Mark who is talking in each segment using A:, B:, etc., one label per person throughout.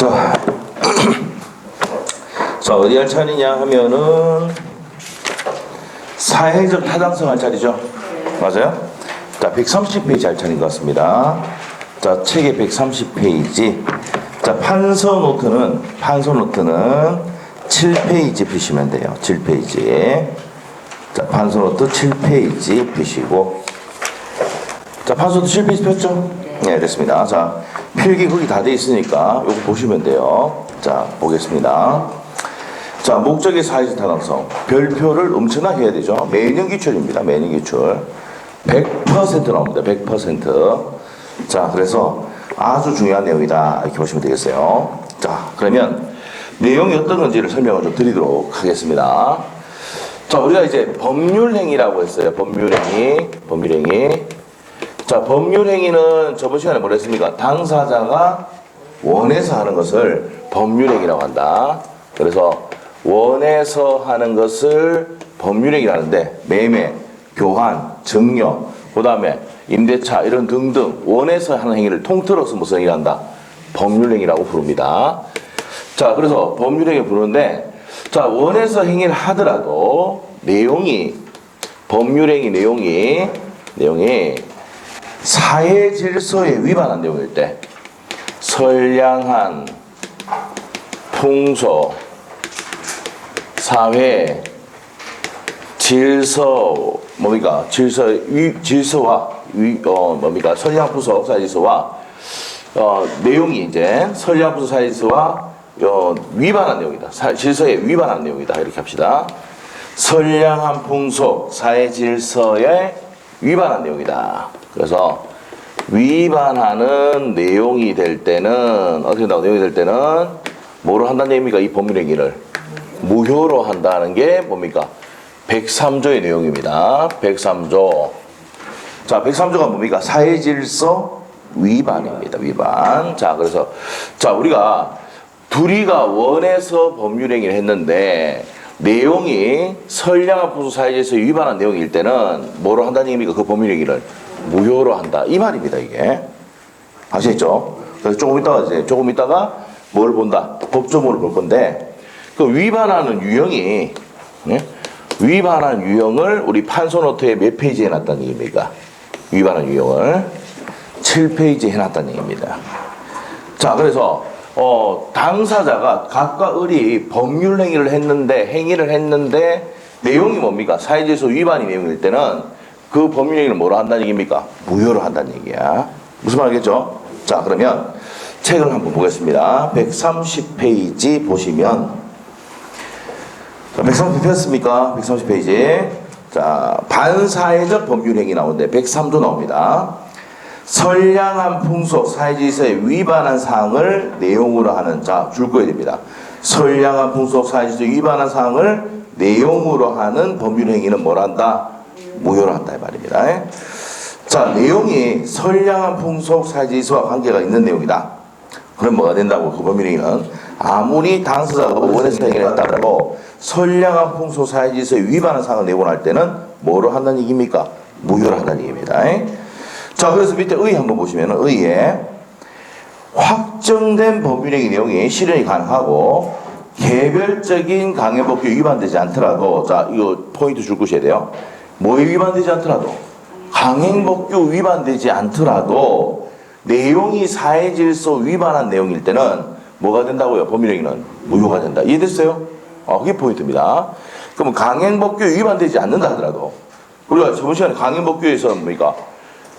A: 자, 자 어디 할 차례냐 하면은 사회적 타당성 할 차례죠. 맞아요? 자, 130페이지 할 차례인 것 같습니다. 자, 책의 130페이지. 자, 판서 노트는 7페이지 펴시면 돼요. 7페이지. 자, 판서 노트 7페이지 펴시고. 자, 판서 노트 7페이지 폈죠? 네, 됐습니다. 자, 필기 거기 다 돼 있으니까 요거 보시면 돼요. 자, 보겠습니다. 자, 목적의 사회적 타당성. 별표를 엄청나게 해야 되죠. 매년 기출입니다. 매년 기출. 100% 나옵니다. 100%. 자, 그래서 아주 중요한 내용이다. 이렇게 보시면 되겠어요. 자, 그러면 내용이 어떤 건지를 설명을 좀 드리도록 하겠습니다. 자, 우리가 이제 법률행위라고 했어요. 법률행위. 자, 법률행위는 저번 시간에 뭐라 했습니까? 당사자가 원해서 하는 것을 법률행위라고 한다. 그래서 원해서 하는 것을 법률행위라는데 매매, 교환, 증여, 그 다음에 임대차 이런 등등 원해서 하는 행위를 통틀어서 무슨 행위를 한다? 법률행위라고 부릅니다. 자, 그래서 법률행위 부르는데 자, 원해서 행위를 하더라도 내용이 법률행위 내용이 사회 질서에 위반한 내용일 때 선량한 풍속 사회 질서 뭡니까? 질서와 뭡니까? 선량 풍속 사회 질서와 내용이 이제 선량 풍속 사회 질서와 위반한 내용이다. 질서에 위반한 내용이다. 이렇게 합시다. 선량한 풍속 사회 질서에 위반한 내용이다. 그래서 위반하는 내용이 될 때는 어떻게 된다고? 내용이 될 때는 뭐로 한다는 얘기입니까? 이 법률행위를 무효로 한다는 게 뭡니까? 103조의 내용입니다. 103조. 자, 103조가 뭡니까? 사회질서 위반입니다. 위반. 자, 그래서 자, 우리가 둘이가 원해서 법률행위를 했는데 내용이 선량한 풍속 사회질서 위반한 내용일 때는 뭐로 한다는 얘기입니까? 그 법률행위를 무효로 한다. 이 말입니다, 이게. 아시겠죠? 그래서 조금 있다가 뭘 본다? 법조문을 볼 건데, 그 위반하는 유형이, 네? 위반한 유형을 우리 판소노트에 몇 페이지에 해놨다는 얘기입니까? 위반한 유형을 7페이지에 해놨다는 얘기입니다. 자, 그래서, 당사자가 각각 을이 법률 행위를 했는데, 내용이 뭡니까? 사회질서 위반이 내용일 때는 그 법률 행위를 뭐로 한다는 얘기입니까? 무효로 한다는 얘기야. 무슨 말 알겠죠? 자, 그러면 책을 한번 보겠습니다. 130페이지 보시면, 130페이지 폈습니까? 130페이지. 자, 반사회적 법률행위 나오는데 103조 나옵니다. 선량한 풍속 사회질서에 위반한 사항을 내용으로 하는, 자, 줄 거야 됩니다. 선량한 풍속 사회질서에 위반한 사항을 내용으로 하는 법률행위는 뭘 한다? 무효로 한다 이 말입니다. 자, 내용이 선량한 풍속 사회질서와 관계가 있는 내용이다. 그럼 뭐가 된다고? 그 법률행위는 아무리 당사자가 원해서 행위를 했다고 선량한 풍속 사회질서에 위반한 사항을 내용할 때는 뭐로 한다는 얘기입니까? 무효로 한다는 얘기입니다. 자, 그래서 밑에 의 한번 보시면 의에 확정된 법률행위 내용이 실현이 가능하고 개별적인 강행법규 위반되지 않더라도, 자, 이거 포인트 줄 것이어야 돼요. 뭐에 위반되지 않더라도, 강행법규 위반되지 않더라도 내용이 사회질서 위반한 내용일 때는 뭐가 된다고요? 법률행위는 무효가 된다. 이해됐어요? 그게 포인트입니다. 그러면 강행법규 위반되지 않는다 하더라도, 우리가 저번 시간에 강행법규에서 뭡니까?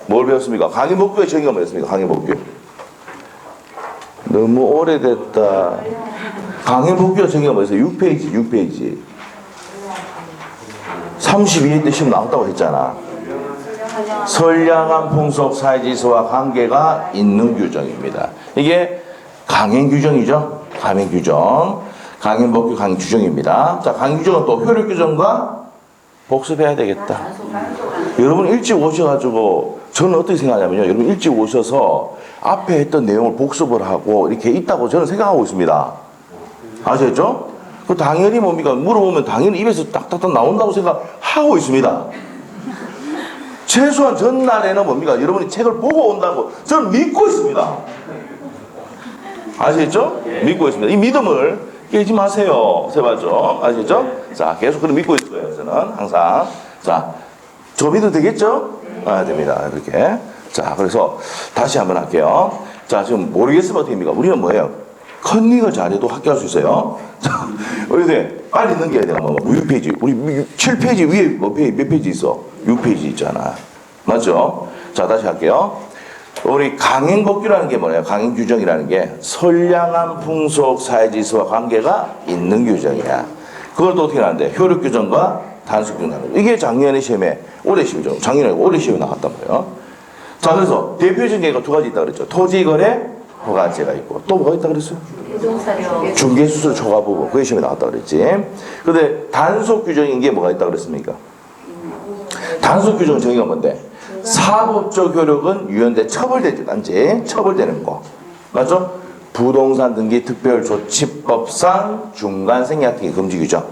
A: 뭘 배웠습니까? 강행법규의 정의가 뭐였습니까? 강행법규. 너무 오래됐다. 강행법규의 정의가 뭐였어요? 6페이지. 32회 때 시험 나왔다고 했잖아. 선량한 풍속 사회질서와 관계가 있는 규정입니다. 이게 강행규정이죠. 강행규정. 강행법규 강행규정입니다. 자, 강행규정은 또 효력규정과 복습해야 되겠다. 여러분 일찍 오셔가지고 저는 어떻게 생각하냐면요. 여러분 일찍 오셔서 앞에 했던 내용을 복습을 하고 이렇게 있다고 저는 생각하고 있습니다. 아시겠죠? 그 당연히 뭡니까? 물어보면 당연히 입에서 딱딱딱 나온다고 생각하고 있습니다. 최소한 전날에는 뭡니까? 여러분이 책을 보고 온다고 저는 믿고 있습니다. 아시겠죠? 믿고 있습니다. 이 믿음을 깨지 마세요. 세바죠. 아시겠죠? 자, 계속 그럼 믿고 있어요. 저는 항상. 자, 저 믿어도 되겠죠? 아, 됩니다. 이렇게. 자, 그래서 다시 한번 할게요. 자, 지금 모르겠으면 어떻게 합니까? 우리는 뭐예요? 컨닝을 잘해도 합격할 수 있어요. 자, 어디 빨리 넘겨야 돼요. 뭐, 6페이지. 우리 7페이지 위에 몇 페이지 있어? 6페이지 있잖아. 맞죠? 자, 다시 할게요. 우리 강행법규라는 게 뭐예요? 강행규정이라는 게 선량한 풍속 사회질서와 관계가 있는 규정이야. 그걸 또 어떻게 하는데? 효력규정과 단속규정. 이게 작년에 시험에, 올해 시험이죠. 작년에 올해 시험에 나왔단 말이에요. 자, 그래서 대표적인 예가 두 가지 있다 그랬죠. 토지거래 허가제가 있고, 또 뭐가 있다 그랬어요? 중개수술 초과부분. 그게 시험에 나왔다 그랬지. 근데 단속규정인 게 뭐가 있다 그랬습니까? 단속규정 정의가 뭔데? 사법적 효력은 유연돼 처벌되지 않지. 처벌되는 거. 맞죠? 부동산 등기 특별조치법상 중간 생략 등기 금지 규정.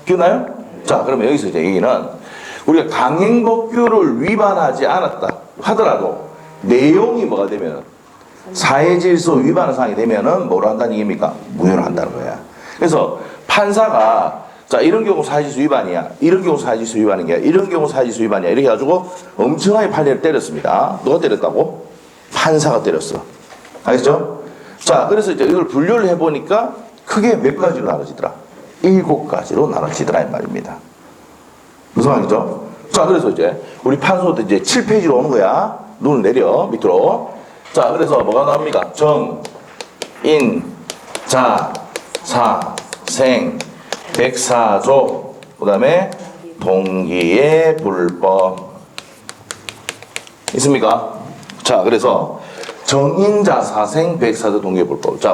A: 기억나요? 자, 그러면 여기서 이제 얘기는 우리가 강행법규를 위반하지 않았다 하더라도 내용이 뭐가 되면 사회질서 위반의 사항이 되면은 뭐로 한다는 얘기입니까? 무효로 한다는 거야. 그래서 판사가 자, 이런 경우 사회질서 위반이야. 이런 경우 사회질서 위반이야. 이런 경우 사회질서 위반이야. 이렇게 해가지고 엄청나게 판례를 때렸습니다. 누가 때렸다고? 판사가 때렸어. 알겠죠? 자, 그래서 이제 이걸 분류를 해보니까 크게 몇 가지로 나눠지더라? 7가지로 나눠지더라 이 말입니다. 무슨 말이죠? 자, 그래서 이제 우리 판소도 이제 7페이지로 오는 거야. 눈을 내려 밑으로. 자, 그래서 뭐가 나옵니까? 정, 인, 자, 사, 생, 백사조, 그 다음에 동기의 불법. 있습니까? 자, 그래서 정인자, 사생, 백사조, 동기의 불법. 자,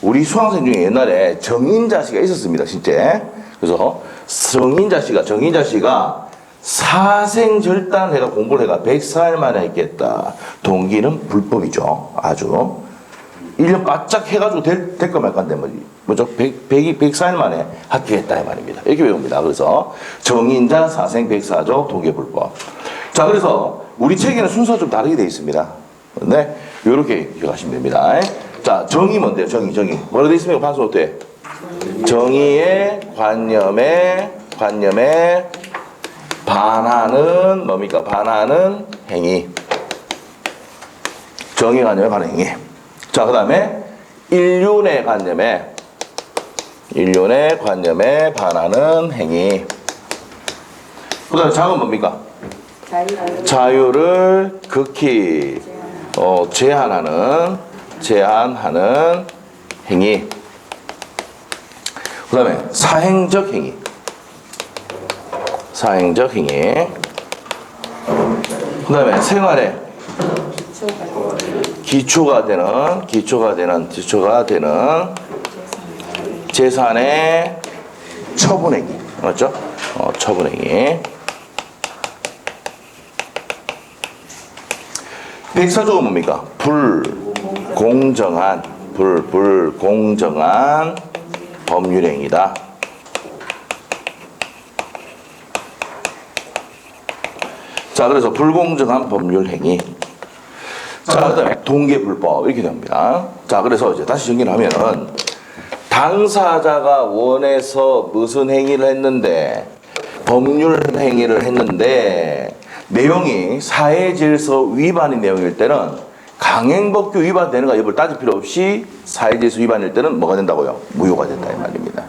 A: 우리 수강생 중에 옛날에 정인자씨가 있었습니다, 진짜. 그래서 정인자씨가 사생절단 해가 공부를 해가 104일 만에 했겠다. 동기는 불법이죠. 아주. 1년 바짝 해가지고 될까 말까인데 뭐죠? 104일 만에 합격했다 이 말입니다. 이렇게 배웁니다. 그래서 정인자, 사생, 백사조, 동기 불법. 자, 그래서 우리 책에는 순서가 좀 다르게 되어 있습니다. 네, 이렇게 기억하시면 됩니다. 자, 정의 뭔데요? 정의. 뭐라 되어 있습니까? 판소 어때? 정의의 관념에 반하는 뭡니까? 반하는 행위. 정의 관념에 반하는 행위. 자, 그 다음에 인륜의 관념에 반하는 행위. 그 다음에 자은 뭡니까? 자유를 극히 제한하는 행위. 그 다음에 사행적 행위. 그 다음에 생활에 기초가 되는 재산의 처분행위. 맞죠? 처분행위. 백사조가 뭡니까? 불공정한 법률행위다. 자, 그래서 불공정한 법률행위. 자, 그 다음에 동계불법. 이렇게 됩니다. 자, 그래서 이제 다시 정리를 하면은, 당사자가 원해서 무슨 행위를 했는데, 법률 행위를 했는데, 내용이 사회질서 위반의 내용일 때는, 강행법규 위반되는가 여부를 따질 필요 없이 사회질서 위반일 때는 뭐가 된다고요? 무효가 된다 이 말입니다.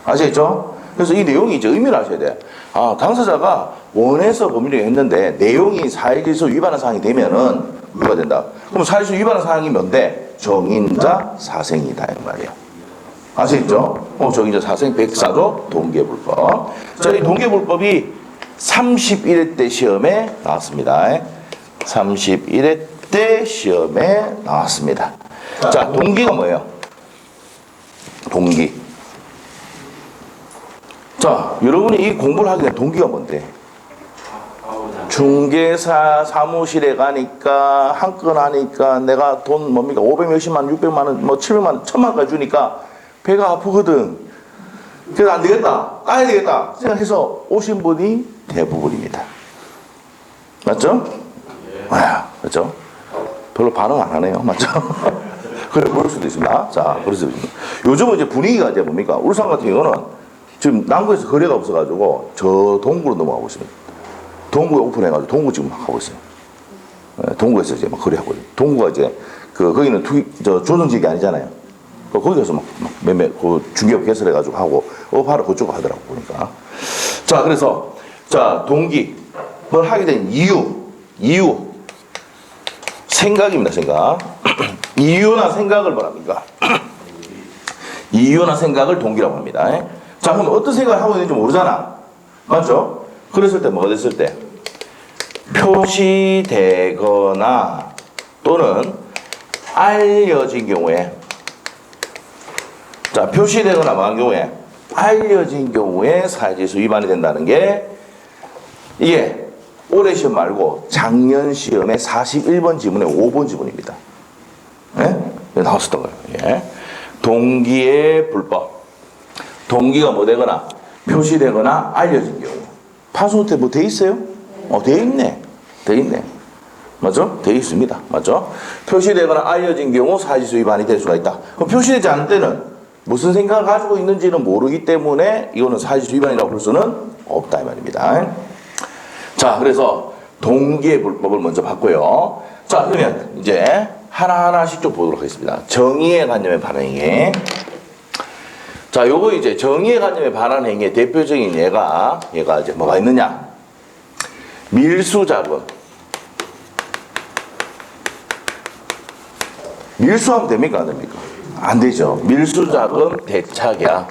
A: 아시겠죠? 그래서 이 내용이 이제 의미를 아셔야 돼. 아, 당사자가 원해서 법률을 했는데 내용이 사회질서 위반한 사항이 되면은 무효가 된다. 그럼 사회질서 위반한 사항이 뭔데? 정인자 사생이다 이 말이에요. 아시겠죠? 정인자 사생 백사조 동계불법. 자, 이 동계불법이 31회 때 시험에 나왔습니다. 31회 때 시험에 나왔습니다. 자, 동기가 뭐예요? 동기. 자, 여러분이 이 공부를 하게 된 동기가 뭔데? 중개사 사무실에 가니까 한 건 하니까 내가 돈 뭡니까? 500몇십만 원, 600만 원, 뭐 700만 원, 1000만 원까지 주니까 배가 아프거든. 그래서 안 되겠다. 까야 되겠다. 생각해서 오신 분이 대부분입니다. 맞죠? 아, 그렇죠? 별로 반응 안 하네요. 맞죠? 그래, 그럴 수도 있습니다. 자, 그래서 요즘은 이제 분위기가 이제 뭡니까? 울산 같은 경우는 지금 남구에서 거래가 없어가지고 저 동구로 넘어가고 있습니다. 동구에 오픈해가지고 동구 지금 막 하고 있어요. 동구에서 이제 막 거래하고 있어요. 동구가 이제 거기는 조정지역이 아니잖아요. 거기 가서 막 매매, 중개업 개설해가지고 하고, 업하러 그쪽 하더라고, 보니까. 자, 그래서, 자, 동기. 뭘 하게 된 이유. 생각입니다, 생각. 이유나 생각을 뭐랍니까? 이유나 생각을 동기라고 합니다. 자, 그럼 어떤 생각을 하고 있는지 모르잖아. 맞죠? 그랬을 때, 뭐가 됐을 때? 표시되거나 또는 알려진 경우에, 자, 표시되거나 뭐한 경우에, 알려진 경우에 사회지수 위반이 된다는 게, 이게 올해 시험 말고 작년 시험의 41번 지문의 5번 지문입니다. 예? 나왔었던 거예요. 예. 동기의 불법. 동기가 뭐 되거나, 표시되거나 알려진 경우. 판소한테 뭐 돼 있어요? 돼 있네. 돼 있네. 맞죠? 돼 있습니다. 맞죠? 표시되거나 알려진 경우 사회지수 위반이 될 수가 있다. 그럼 표시되지 않을 때는 무슨 생각을 가지고 있는지는 모르기 때문에 이거는 사회지수 위반이라고 볼 수는 없다 이 말입니다. 자, 그래서 동기의 불법을 먼저 봤고요. 자, 그러면 이제 하나하나씩 좀 보도록 하겠습니다. 정의의 관념에 반한 행위. 자, 요거 이제 정의의 관념에 반한 행위의 대표적인 얘가 이제 뭐가 있느냐? 밀수자금. 밀수하면 됩니까? 안 됩니까? 안 되죠. 밀수자금 대차계약.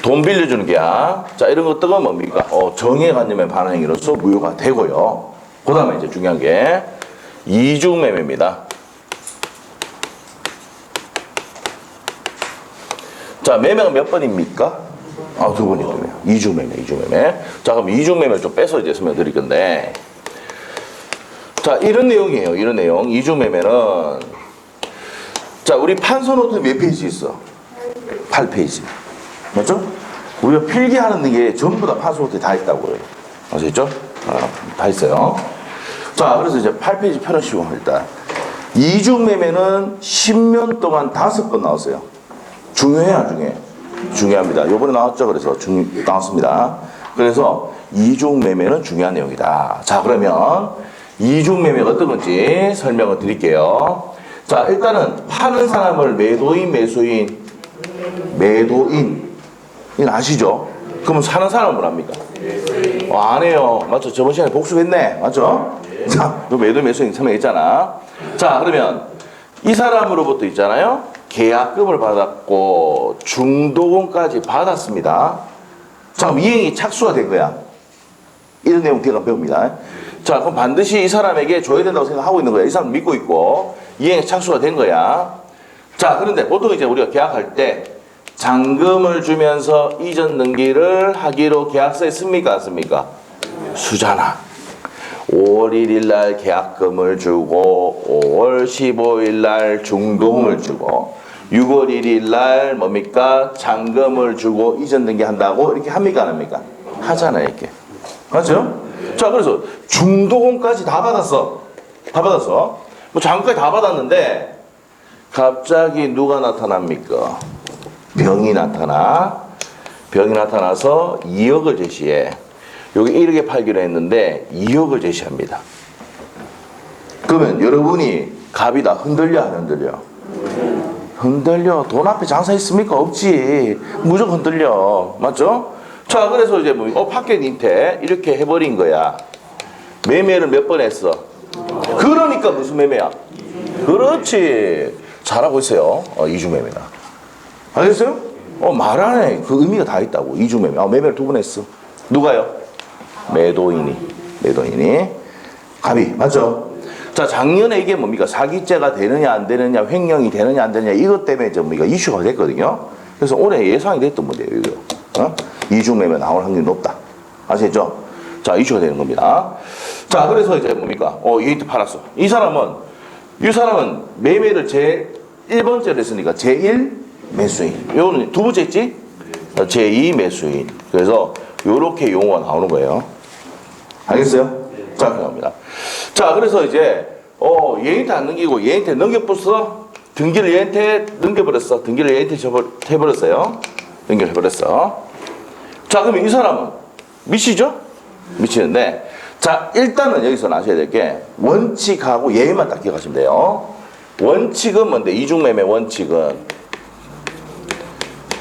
A: 돈 빌려주는 계약. 자, 이런 것들은 뭡니까? 정의의 관념에 반한 행위로서 무효가 되고요. 그 다음에 이제 중요한 게 이중매매입니다. 자, 매매가 몇 번입니까? 두 번이거든요. 이중매매. 자, 그럼 이중매매 좀 빼서 이제 설명드릴 건데. 자, 이런 내용이에요. 이런 내용. 이중매매는. 자, 우리 판서노트 몇 페이지 있어? 8페이지. 맞죠? 우리가 필기하는 게 전부 다 판서노트에 다 있다고요. 아시겠죠? 다 있어요. 자, 그래서 이제 8페이지 펴놓으시고 일단. 이중매매는 10년 동안 5번 나왔어요. 중요해요, 안 중요해? 중요합니다. 요번에 나왔죠? 그래서 나왔습니다. 그래서 이중매매는 중요한 내용이다. 자, 그러면 이중매매가 어떤 건지 설명을 드릴게요. 자, 일단은 파는 사람을 매도인, 매수인, 매도인. 이건 아시죠? 그러면 사는 사람은 뭐랍니까? 안 해요. 맞죠? 저번 시간에 복습했네. 맞죠? 자, 너 매도, 매수인 설명했잖아. 자, 그러면 이 사람으로부터 있잖아요. 계약금을 받았고 중도금까지 받았습니다. 자, 그럼 이행이 착수가 된 거야. 이런 내용 뒤에 배웁니다. 자, 그럼 반드시 이 사람에게 줘야 된다고 생각하고 있는 거야. 이 사람 믿고 있고 이행이 착수가 된 거야. 자, 그런데 보통 이제 우리가 계약할 때 잔금을 주면서 이전 등기를 하기로 계약서에 씁니까? 안 씁니까? 수잖아. 5월 1일 날 계약금을 주고 5월 15일 날 중도금을 주고 6월 1일 날 뭡니까? 잔금을 주고 이전 등기 한다고 이렇게 합니까? 안 합니까? 하잖아요, 이렇게. 맞죠? 자, 그래서 중도금까지 다 받았어. 다 받았어. 뭐 잔금까지 다 받았는데 갑자기 누가 나타납니까? 병이 나타나. 병이 나타나서 2억을 제시해. 여기 1억에 팔기로 했는데 2억을 제시합니다. 그러면 여러분이 갑이다. 흔들려 안 흔들려? 흔들려. 돈 앞에 장사 있습니까? 없지. 무조건 흔들려. 맞죠? 자, 그래서 이제 파켓인테 이렇게 해버린 거야. 매매를 몇 번 했어? 그러니까 무슨 매매야? 그렇지. 잘하고 있어요. 이중매매다. 알겠어요? 말 안 해. 그 의미가 다 있다고. 이중매매. 매매를 2번 했어. 누가요? 매도인이. 갑이. 맞죠? 자, 작년에 이게 뭡니까? 사기죄가 되느냐 안 되느냐, 횡령이 되느냐 안 되느냐 이것 때문에 뭡니까? 이슈가 됐거든요. 그래서 올해 예상이 됐던 문제예요, 이거. 이중매매 나올 확률이 높다. 아시겠죠? 자, 이슈가 되는 겁니다. 자, 그래서 이제 뭡니까? 이트 팔았어. 이 사람은 매매를 제1번째로 했으니까 제1 매수인. 요거는 두 번째 있지? 제2 매수인. 그래서 요렇게 용어가 나오는 거예요. 알겠어요? 자, 그렇게 나옵니다. 자, 그래서 이제 얘한테 안 넘기고 얘한테 넘겨버렸어. 등기를 얘한테 넘겨버렸어. 등기를 얘한테 해버렸어요. 연결해버렸어. 자, 그러면 이 사람은 미치죠? 미치는데, 자, 일단은 여기서 아셔야 될 게, 원칙하고 예만 딱 기억하시면 돼요. 원칙은 뭔데? 이중매매 원칙은,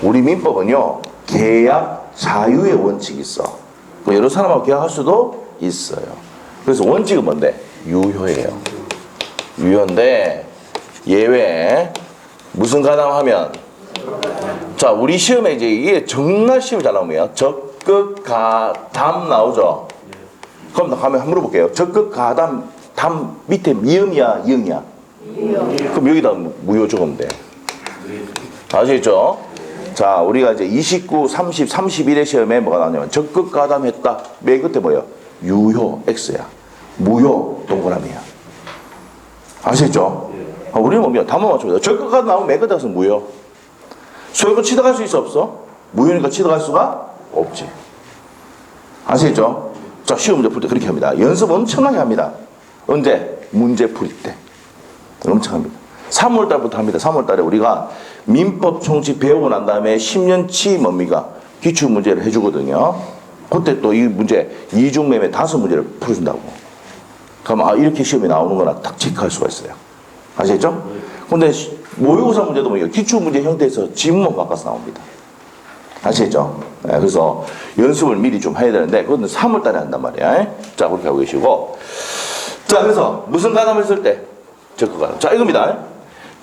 A: 우리 민법은요, 계약 자유의 원칙이 있어. 여러 사람하고 계약할 수도 있어요. 그래서 원칙은 뭔데? 유효예요. 유효인데, 예외, 무슨 가담하면, 자, 우리 시험에 이제 이게 정말 시험이 잘 나오면 적극 가담 나오죠. 그럼 한번 물어볼게요. 적극 가담 담 밑에 미음이야, 이응이야? 미음. 그럼 여기다 무효 적으면 돼. 아시겠죠? 자, 우리가 이제 29, 30, 31의 시험에 뭐가 나오냐면 적극 가담했다. 맨 끝에 뭐예요? 유효 X야. 무효 동그라미야. 아시겠죠? 우리는 뭡니까? 답만 맞춥니다. 적극 가담 나오면 맨 끝에 가서 무효. 소유권 취득할 수 있어 없어? 무효니까 취득할 수가 없지. 아시겠죠? 자, 시험 문제 풀 때 그렇게 합니다. 연습 엄청나게 합니다. 언제? 문제 풀 때. 엄청 합니다. 3월달부터 합니다. 3월달에 우리가 민법 총칙 배우고 난 다음에 10년치 뭡니까? 기출문제를 해주거든요. 그때 또 이 문제, 이중매매 5문제를 풀어준다고. 그럼 이렇게 시험이 나오는구나 딱 체크할 수가 있어요. 아시겠죠? 근데 모의고사 문제도 뭐예요? 기출문제 형태에서 지문만 바꿔서 나옵니다. 아시겠죠? 네, 그래서 연습을 미리 좀 해야 되는데 그건 3월 달에 한단 말이야. 자, 그렇게 하고 계시고. 자, 그래서 무슨 가담을 쓸 때? 적극 가담. 자, 이겁니다.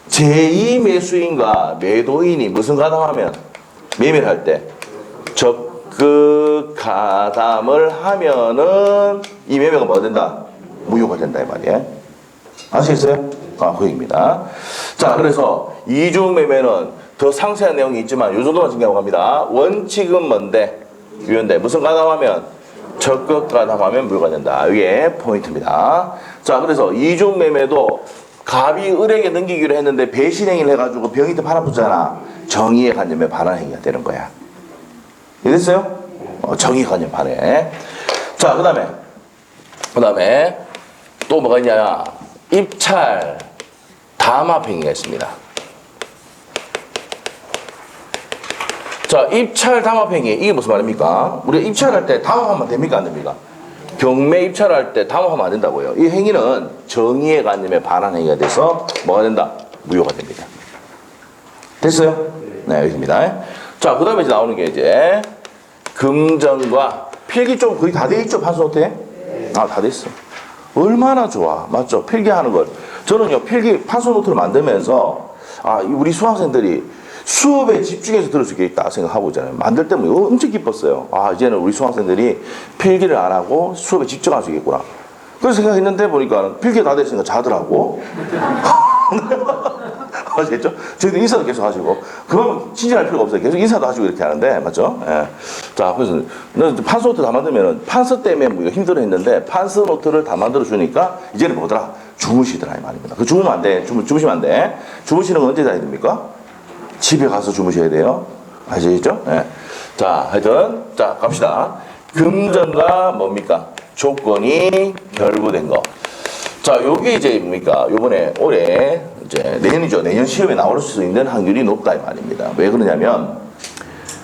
A: 제2 매수인과 매도인이 무슨 가담하면? 매매를 할 때 적극 가담을 하면은 이 매매가 뭐가 된다? 무효가 된다 이 말이에요. 아시겠어요? 그 얘기입니다. 자, 그래서 이중매매는 더 상세한 내용이 있지만 요 정도만 증명하고 갑니다. 원칙은 뭔데? 유효인데 무슨 가담하면? 적극 가담하면 무효가 된다. 이게 포인트입니다. 자, 그래서 이중매매도 갑이 을에게 넘기기로 했는데 배신행위를 해가지고 병이한테 팔아붙잖아. 정의의 관념에 반하는 행위가 되는 거야. 이해됐어요? 정의의 관념 반해. 자, 그 다음에 또 뭐가 있냐? 입찰 담합행위가 있습니다. 자, 입찰 담합행위 이게 무슨 말입니까? 우리가 입찰할 때 담합하면 됩니까? 안 됩니까? 경매 입찰할 때 담합하면 안 된다고요. 이 행위는 정의의 관념에 반하는 행위가 돼서 뭐가 된다? 무효가 됩니다. 됐어요? 네, 여기입니다. 자, 그 다음에 이제 나오는 게 이제 금전과 필기 좀 거의 다 돼 있죠? 판소노트에? 다 돼 있어. 얼마나 좋아. 맞죠? 필기하는 걸. 저는요, 필기 판소노트를 만들면서, 우리 수학생들이 수업에 집중해서 들을 수 있겠다 생각하고 있잖아요. 만들 때면 이거 엄청 기뻤어요. 이제는 우리 수학생들이 필기를 안 하고 수업에 집중할 수 있겠구나. 그래서 생각했는데 보니까 필기 다 됐으니까 자더라고. 아시겠죠? 저희도 인사도 계속 하시고, 그러면 친절할 필요가 없어요. 계속 인사도 하시고 이렇게 하는데, 맞죠? 예. 자, 그래서, 판서노트 다 만들면은, 판서 때문에 뭐 힘들어 했는데, 판서노트를 다 만들어주니까, 이제는 뭐더라? 주무시더라, 이 말입니다. 그 주무면 안 돼. 주무시면 안 돼. 주무시는 건 언제 자야 됩니까? 집에 가서 주무셔야 돼요. 아시겠죠? 예. 자, 하여튼, 자, 갑시다. 금전과 뭡니까? 조건이 결부된 거. 자, 요게 이제 뭡니까? 요번에 올해 이제 내년이죠. 내년 시험에 나올 수 있는 확률이 높다 이 말입니다. 왜 그러냐면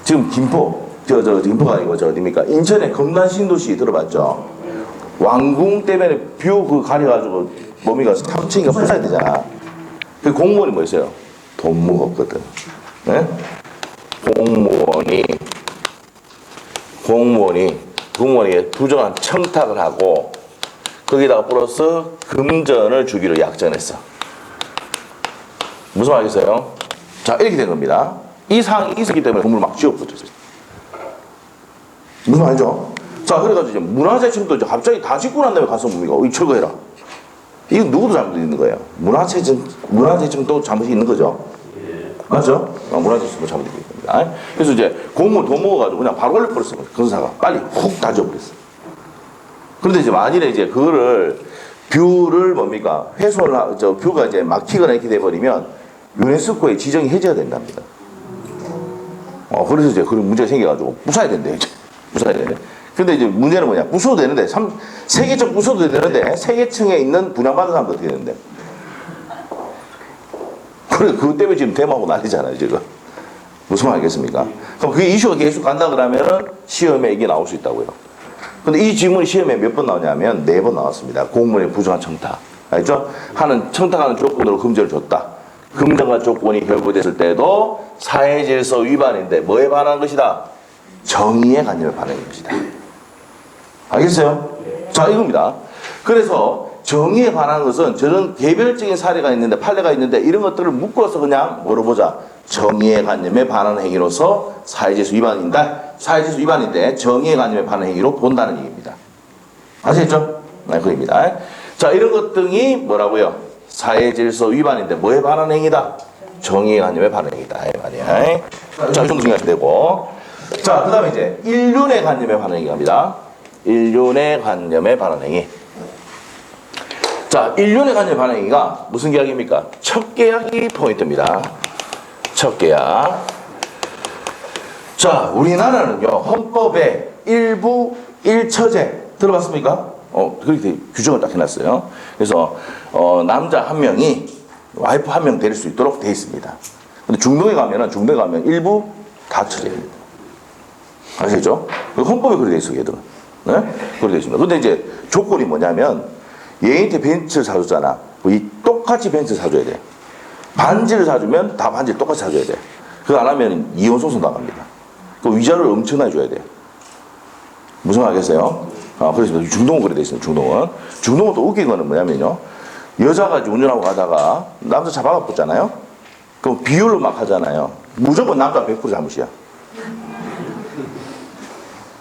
A: 지금 김포가 아니고 어디입니까? 인천의 검단 신도시 들어봤죠? 왕궁 때문에 뷰 가려가지고 뭡니까? 3층인가 부숴야 되잖아. 그 공무원이 뭐였어요? 돈 무겁거든. 네? 공무원이 부정한 청탁을 하고 거기다가 플러스 금전을 주기로 약정했어. 무슨 말이겠어요? 자, 이렇게 된 겁니다. 이 상황이 있었기 때문에 건물을 막 지어버렸어요. 무슨 말이죠? 자, 그래가지고 이제 문화재청도 이제 갑자기 다 짓고 난 다음에 가서 뭡니까? 저거 해라. 이건 누구도 잘못이 있는 거예요. 문화재청도 잘못이 있는 거죠. 맞죠? 문화재청도 잘못이 있는 겁니다. 그래서 이제 공무원 돈 먹어가지고 그냥 바로 걸려버렸어. 건사가 빨리 훅 다 지어버렸어. 그런데 이제 만일에 이제 그거를 뷰를 뭡니까? 뷰가 이제 막히거나 이렇게 돼버리면 유네스코에 지정이 해제가 된답니다. 그래서 이제 그런 문제가 생겨가지고 부숴야 된대요. 부숴야 되네. 근데 이제 문제는 뭐냐? 부숴도 되는데, 세계적 부숴도 되는데, 세계층에 있는 분양받은 사람도 어떻게 되는데? 그래, 그것 때문에 지금 대마하고 난리잖아요, 지금. 무슨 말 알겠습니까? 그럼 그게 이슈가 계속 간다 그러면은 시험에 이게 나올 수 있다고요. 근데 이 질문이 시험에 몇 번 나오냐면 4번 나왔습니다. 공무원의 부정한 청탁. 알죠? 청탁하는 조건으로 금전을 줬다. 금전과 조건이 결부됐을 때도 사회질서 위반인데 뭐에 반한 것이다? 정의에 관념에 반한 것이다. 알겠어요? 자, 이겁니다. 그래서 정의에 관한 것은 저런 개별적인 사례가 있는데 판례가 있는데 이런 것들을 묶어서 그냥 뭐로 보자. 정의의 관념에 반하는 행위로서 사회질서 위반인데 정의의 관념에 반하는 행위로 본다는 얘기입니다. 아시겠죠? 네, 그입니다. 자, 이런 것 등이 뭐라고요? 사회질서 위반인데 뭐에 반하는 행위다? 정의의 관념에 반하는 행위다. 이 말이야. 자, 이 정도 중요하시면 되고. 자, 그 다음에 이제 인륜의 관념에 반하는 행위입니다. 인륜의 관념에 반하는 행위. 자, 인륜의 관념에 반하는 행위가 무슨 계약입니까? 첫 계약이 포인트입니다. 첫 계약. 자, 우리나라는요, 헌법에 일부 1처제 들어봤습니까? 그렇게 규정을 딱 해놨어요. 그래서, 남자 한 명이 와이프 한 명 데릴 수 있도록 돼 있습니다. 근데 중동에 가면 일부 다처제입니다. 아시겠죠? 헌법에 그렇게 돼 있어요, 얘들은. 네? 그렇게 돼 있습니다. 근데 이제 조건이 뭐냐면, 얘한테 벤츠를 사줬잖아. 똑같이 벤츠를 사줘야 돼. 반지를 사주면 다 반지를 똑같이 사줘야 돼. 그거 안 하면 이혼 소송 나갑니다. 그 위자료를 엄청나게 줘야 돼. 무슨 말 알겠어요? 그래서 중동은 그래 돼 있어요. 중동은 또 웃긴 거는 뭐냐면요. 여자가 운전하고 가다가 남자 잡아가 붙잖아요. 그럼 비율로 막 하잖아요. 무조건 남자 100% 잘못이야.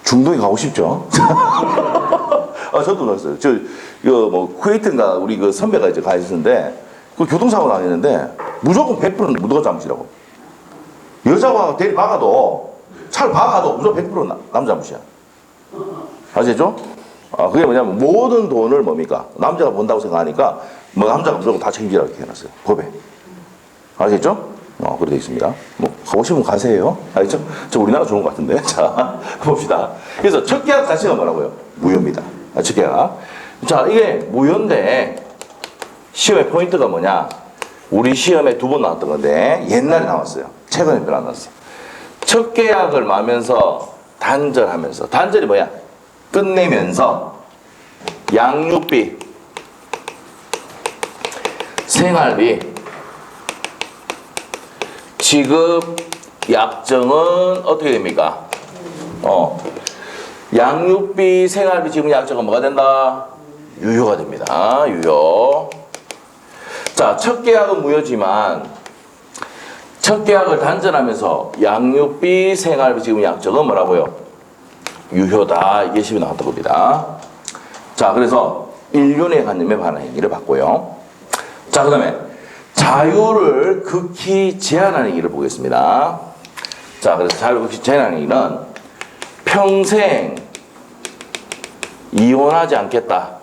A: 중동에 가고 싶죠? 저도 그랬어요. 쿠웨이트인가 우리 그 선배가 이제 가 있었는데, 그 교통사고 나겠는데, 무조건 100%는 무조건 잘못이라고. 여자가 대리 박아도, 차를 박아도 무조건 100% 남자 잘못이야. 아시죠? 그게 뭐냐면, 모든 돈을 뭡니까? 남자가 본다고 생각하니까, 남자가 무조건 다 책임지라고 이렇게 해놨어요. 법에. 아시겠죠? 그렇게 되어 있습니다. 가고 싶으면 가세요. 알겠죠? 저 우리나라 좋은 것 같은데. 자, 봅시다. 그래서 첫 계약 자체가 뭐라고요? 무효입니다. 첫 계약. 자, 이게 무효인데, 시험의 포인트가 뭐냐? 우리 시험에 2번 나왔던 건데, 옛날에 나왔어요. 최근에 별로 안 나왔어. 첫 계약을 마면서 단절하면서, 단절이 뭐야? 끝내면서, 양육비, 생활비, 지급 약정은 어떻게 됩니까? 양육비, 생활비, 지급 약정은 뭐가 된다? 유효가 됩니다. 유효. 자, 첫 계약은 무효지만 첫 계약을 단절하면서 양육비, 생활비, 지급 약정은 뭐라고요? 유효다. 이게 시험에 나왔던 겁니다. 자, 그래서 인륜의 관념에 반한 행위를 봤고요. 자, 그 다음에 자유를 극히 제한하는 행위를 보겠습니다. 자, 그래서 자유를 극히 제한하는 행위는 평생 이혼하지 않겠다.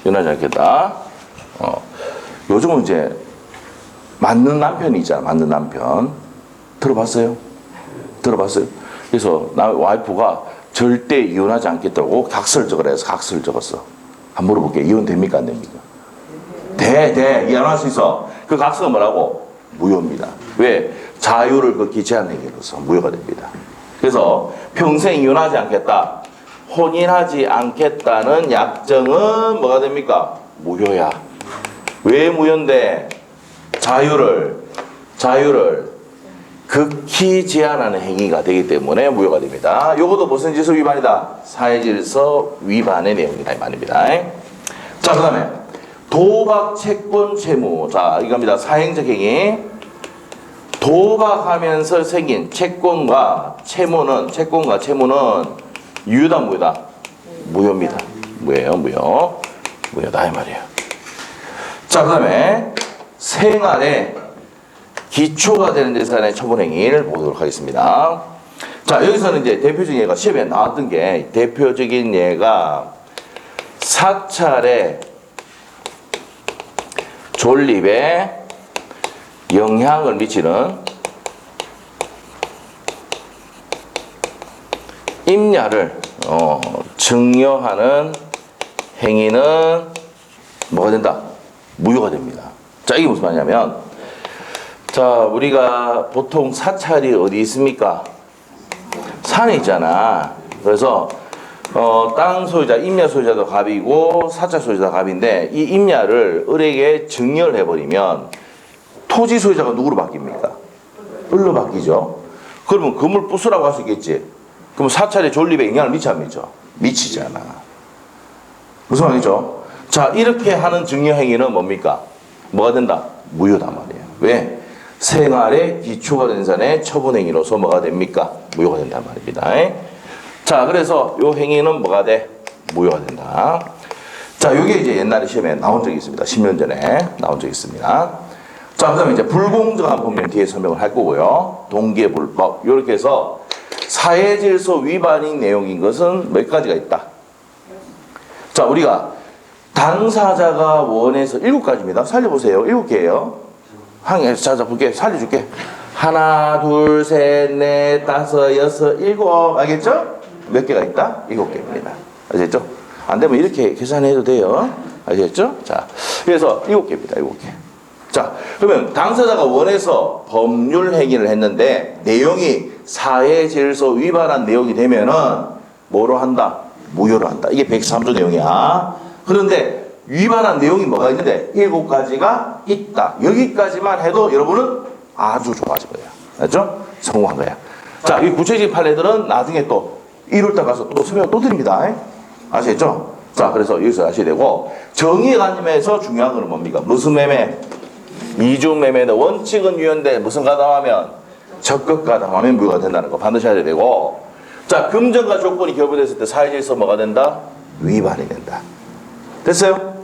A: 이혼하지 않겠다. 요즘은 이제 맞는 남편이 있잖아. 맞는 남편. 들어봤어요? 그래서 와이프가 절대 이혼하지 않겠다고 각서를 적으라 해서 각서를 적었어. 한번 물어볼게. 이혼 됩니까? 안 됩니까? 이혼할 수 있어. 그 각서가 뭐라고? 무효입니다. 왜? 자유를 극히 제한한 행위로서 무효가 됩니다. 그래서 평생 이혼하지 않겠다. 혼인하지 않겠다는 약정은 뭐가 됩니까? 무효야. 왜 무효인데? 자유를 극히 제한하는 행위가 되기 때문에 무효가 됩니다. 이것도 무슨 질서 위반이다? 사회질서 위반의 내용이다 이 말입니다. 자, 그 다음에 도박, 채권, 채무. 자, 이겁니다. 사행적 행위. 도박하면서 생긴 채권과 채무는 유효다, 무효다? 무효입니다. 무효다 이 말이에요. 자, 그 다음에 생활에 기초가 되는 재산의 처분행위를 보도록 하겠습니다. 자, 여기서는 이제 대표적인 예가 시험에 나왔던 게 대표적인 예가 사찰의 존립에 영향을 미치는 임야를 증여하는 행위는 뭐가 된다? 무효가 됩니다. 자, 이게 무슨 말이냐면, 자, 우리가 보통 사찰이 어디 있습니까? 산에 있잖아. 그래서 땅 소유자, 임야 소유자도 갑이고 사찰 소유자도 갑인데, 이 임야를 을에게 증여를 해버리면 토지 소유자가 누구로 바뀝니까? 을로 바뀌죠. 그러면 그물 부수라고 할 수 있겠지. 그럼 사찰의 존립에 영향을 미치 안 미쳐? 미치잖아. 무슨 말이죠? 자, 이렇게 하는 증여 행위는 뭡니까? 뭐가 된다? 무효단 말이에요. 왜? 생활의 기초가 된 산의 처분 행위로서 뭐가 됩니까? 무효가 된단 말입니다. 자, 그래서 요 행위는 뭐가 돼? 무효가 된다. 자, 요게 이제 옛날에 시험에 나온 적이 있습니다. 10년 전에 나온 적이 있습니다. 자, 그 다음에 이제 불공정한 법령 뒤에 설명을 할 거고요. 동계불법. 요렇게 해서 사회질서 위반인 내용인 것은 몇 가지가 있다. 자, 우리가 당사자가 원해서 7가지입니다. 살려보세요. 7개예요. 자, 볼게. 살려줄게. 하나, 둘, 셋, 넷, 다섯, 여섯, 일곱. 알겠죠? 몇 개가 있다? 7개입니다. 아시겠죠? 안 되면 이렇게 계산해도 돼요. 아시겠죠? 자, 그래서 7개입니다. 7개. 자, 그러면 당사자가 원해서 법률 행위를 했는데 내용이 사회질서 위반한 내용이 되면은 뭐로 한다? 무효로 한다. 이게 103조 내용이야. 그런데 위반한 내용이 뭐가 있는데 7가지가 있다. 여기까지만 해도 여러분은 아주 좋아질 거야. 알죠? 성공한 거야. 자, 이 구체적인 판례들은 나중에 또 1월달 가서 또 설명 또 드립니다. 아시겠죠? 자, 그래서 여기서 아셔야 되고, 정의관념에서 중요한 거는 뭡니까? 무슨 매매? 이중매매는 원칙은 유효인데 무슨 가담하면? 적극 가담하면 무효가 된다는 거 반드시 해야 되고, 자, 금전과 조건이 결부됐을 때 사회질서 뭐가 된다? 위반이 된다. 됐어요?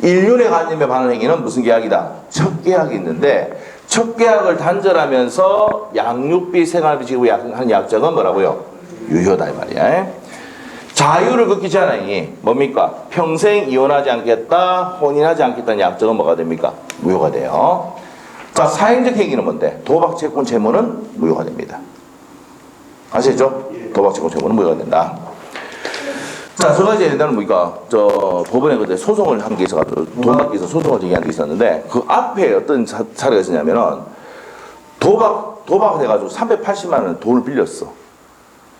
A: 인륜의 관념에 반하는 행위는 무슨 계약이다? 첫 계약이 있는데, 첫 계약을 단절하면서 양육비, 생활비 지급을 하는 약정은 뭐라고요? 유효다 이 말이야. 자유를 극히지 않으니 뭡니까? 평생 이혼하지 않겠다, 혼인하지 않겠다는 약정은 뭐가 됩니까? 무효가 돼요. 자, 사행적 행위는 뭔데? 도박, 채권, 채무는 무효가 됩니다. 아시죠? 도박, 채권, 채무는 무효가 된다. 자, 저 가지 옛날에 뭡니까? 법원에 그때 소송을 한 게 있어가지고, 돈 받기 위해서 소송을 제기한 게 있었는데, 그 앞에 어떤 사례가 있었냐면은, 도박을 해가지고 380만 원 돈을 빌렸어.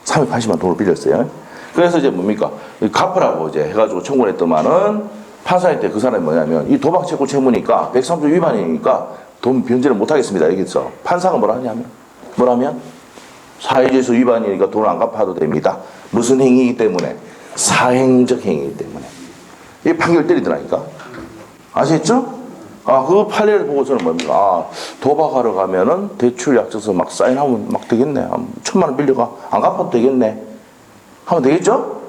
A: 380만 원 돈을 빌렸어요. 그래서 이제 뭡니까? 갚으라고 이제 해가지고 청구를 했더만은, 판사한테 그 사람이 뭐냐면, 이 도박, 채권, 채무니까, 103조 위반이니까, 돈 변제를 못 하겠습니다. 여기서. 판사가 뭐라면? 사회질서 위반이니까 돈을 안 갚아도 됩니다. 무슨 행위이기 때문에? 사행적 행위이기 때문에. 이 판결 때리더라니까. 아시겠죠? 아, 그 판례를 보고 저는 뭡니까? 아, 도박하러 가면은 대출 약정서 막 사인하면 막 되겠네. 1,000만 원 빌려가. 안 갚아도 되겠네. 하면 되겠죠?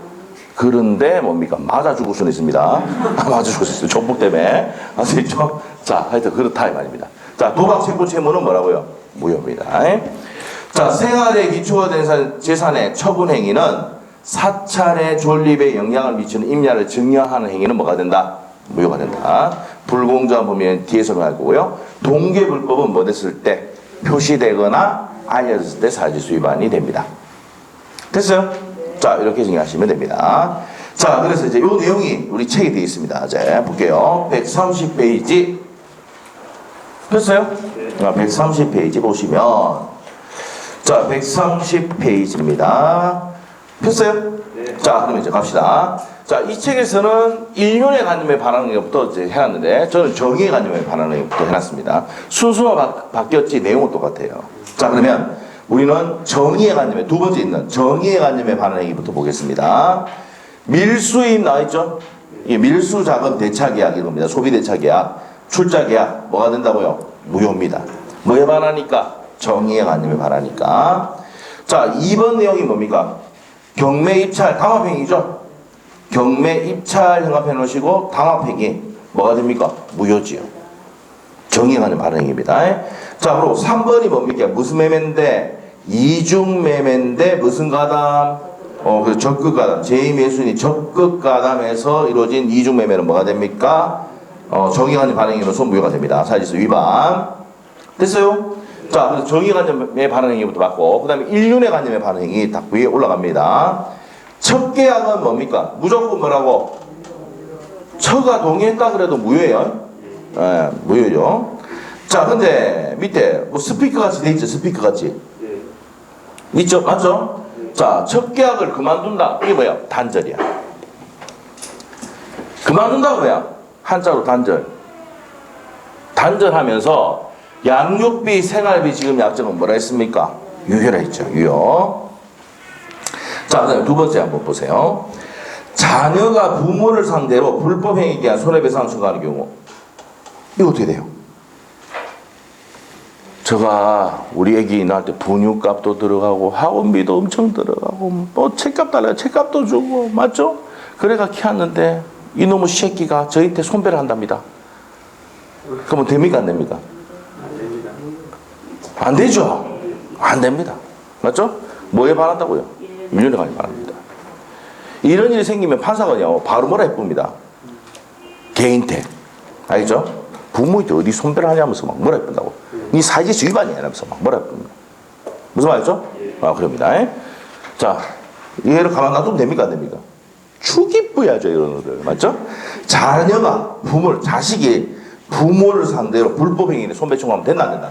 A: 그런데 뭡니까? 맞아 죽을 수는 있습니다. 맞아 죽을 수 있어요. 조폭 때문에. 아시겠죠? 자, 하여튼 그렇다 이 말입니다. 자, 도박, 채권, 채무는 뭐라고요? 무효입니다. 자, 생활의 기초가 된 재산의 처분 행위는 사찰의 존립에 영향을 미치는 임야를 증여하는 행위는 뭐가 된다? 무효가 된다. 불공정한 범위는 뒤에 설명할 거고요. 동계불법은 뭐 됐을 때? 표시되거나 알려졌을 때 사회질서 위반이 됩니다. 됐어요? 자, 이렇게 정리하시면 됩니다. 자, 그래서 이제 이 내용이 우리 책에 되어 있습니다. 이제 볼게요. 130페이지. 됐어요? 130페이지 보시면, 자, 130페이지입니다. 폈어요? 네. 자, 그럼 이제 갑시다. 자, 이 책에서는 인륜의 관념에 반하는 것부터 이제 해놨는데, 저는 정의의 관념에 반하는 것부터 해놨습니다. 순수가 바뀌었지, 내용은 똑같아요. 자, 그러면 우리는 정의의 관념에, 두 번째 있는 정의의 관념에 반하는 얘기부터 보겠습니다. 밀수입 나와있죠? 이게 밀수자금 대차계약 이겁니다. 소비대차계약, 출자계약, 뭐가 된다고요? 무효입니다. 뭐에 반하니까? 정의의 관념에 반하니까. 자, 2번 내용이 뭡니까? 경매 입찰 당합행위죠. 경매 입찰 형합해 놓으시고 당합행위 뭐가 됩니까? 무효지요. 정의관념 반응입니다. 자, 그리고 3번이 뭡니까? 무슨 매매인데? 이중매매인데 무슨 가담? 그 적극가담. 제2매수인이 적극가담에서 이루어진 이중매매는 뭐가 됩니까? 정의관념 반응으로서 무효가 됩니다. 사회질서 위반. 됐어요? 자, 그래서 정의관념의 반응행위부터 받고, 그 다음에 인륜의 관념의 반응행위 딱 위에 올라갑니다. 첫 계약은 뭡니까? 무조건 뭐라고? 처가 동의했다 그래도 무효예요. 예, 무효죠. 자, 근데 밑에 뭐 스피커 같이 돼 있죠? 스피커 같이. 있죠? 맞죠? 자, 첫 계약을 그만둔다. 이게 뭐야? 단절이야. 그만둔다 뭐야? 한자로 단절. 단절하면서 양육비, 생활비 지금 약정은 뭐라 했습니까? 유효라 했죠. 유효. 자, 그 다음에 두 번째 한번 보세요. 자녀가 부모를 상대로 불법행위에 대한 손해배상을 청구하는 경우. 이거 어떻게 돼요? 제가 우리 애기 낳을 때 분유값도 들어가고 학원비도 엄청 들어가고 뭐 책값 달라요. 책값도 주고 맞죠? 그래가 키웠는데 이놈의 새끼가 저한테 손배를 한답니다. 그러면 됩니까 안 됩니까?
B: 안 됩니다.
A: 안 되죠. 안 됩니다. 맞죠? 뭐에 반한다고요? 인륜에 관해 반합니다. 이런 일이 생기면 판사가요 바로 뭐라 해봅니다. 개인택. 알죠? 부모한테 어디 손배를 하냐면서 막 뭐라 해본다고. 이 사회질서 위반이야 하면서 막 뭐라 해봅니다. 무슨 말이죠? 아, 그럽니다. 자, 얘를 가만 놔두면 됩니까 안 됩니까? 추기뿌야죠 이런 것들. 맞죠? 자녀가 자식이 부모를 상대로 불법행위에 손배 청구하면 된다 안 된다?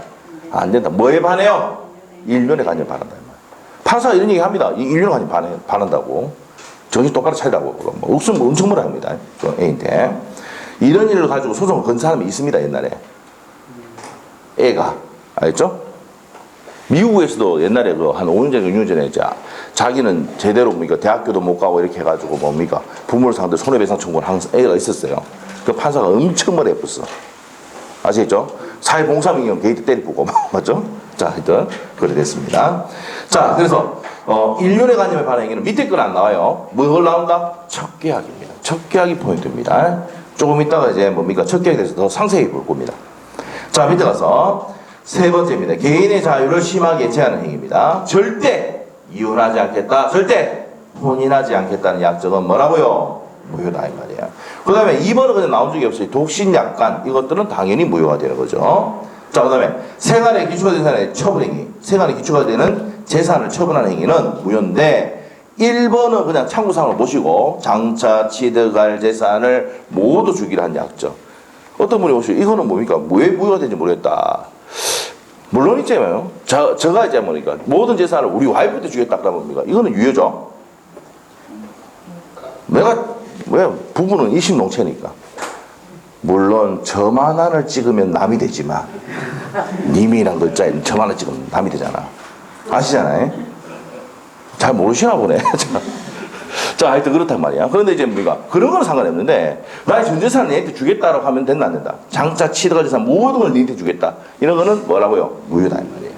A: 안 된다. 뭐에 반해요? 인륜에 관념 반한다. 판사가 이런 얘기 합니다. 인륜에 관념 반한다고. 정신 똑바로 차리라고. 뭐 옥순 엄청 뭐라 합니다. 애인데. 이런 일을 가지고 소송을 건 사람이 있습니다. 옛날에. 애가. 알죠? 미국에서도 옛날에 한 5년 전에 6년 전에 자기는 제대로 뭡니까 대학교도 못 가고 이렇게 해가지고 뭡니까 부모를 상대로 손해배상 청구를 한 애가 있었어요. 그 판사가 엄청 머리 예뻤어. 아시겠죠? 사회봉사민경 게이트 때리고 맞죠? 자, 하여튼 그래 됐습니다. 자, 그래서 인륜의 관념의 반응에는 밑에 건 안 나와요. 뭘 나온다? 첫 계약입니다. 첫 계약이 포인트입니다. 조금 이따가 이제 뭡니까 첫 계약에 대해서 더 상세히 볼 겁니다. 자, 밑에 가서 세 번째입니다. 개인의 자유를 심하게 제한하는 행위입니다. 절대 이혼하지 않겠다. 절대 혼인하지 않겠다는 약정은 뭐라고요? 무효다 이 말이야. 그 다음에 2번은 그냥 나온 적이 없어요. 독신, 약관 이것들은 당연히 무효가 되는 거죠. 자, 그 다음에 생활에 기초가 된 재산의 처분행위. 생활에 기초가 되는 재산을 처분하는 행위는 무효인데 1번은 그냥 참고상으로 보시고 장차 취득할 재산을 모두 주기로 한 약정. 어떤 분이 오시고 이거는 뭡니까? 왜 무효가 되는지 모르겠다. 물론 있잖아요. 저가 이제 뭐니까 모든 재산을 우리 와이프한테 주겠다 그러면 뭡니까? 이거는 유효죠. 왜 부부는 이심농체니까. 물론 저만 하나를 찍으면 남이 되지만 님이란 글자에 저만 하나 찍으면 남이 되잖아. 아시잖아요? 잘 모르시나 보네. 자, 하여튼 그렇단 말이야. 그런데 이제 우리가 그런 건 상관이 없는데 나의 전 재산을 얘한테 주겠다라고 하면 된다 안 된다? 장차 취득할 재산 모든 걸 너한테 주겠다. 이런 거는 뭐라고요? 무효다 이 말이에요.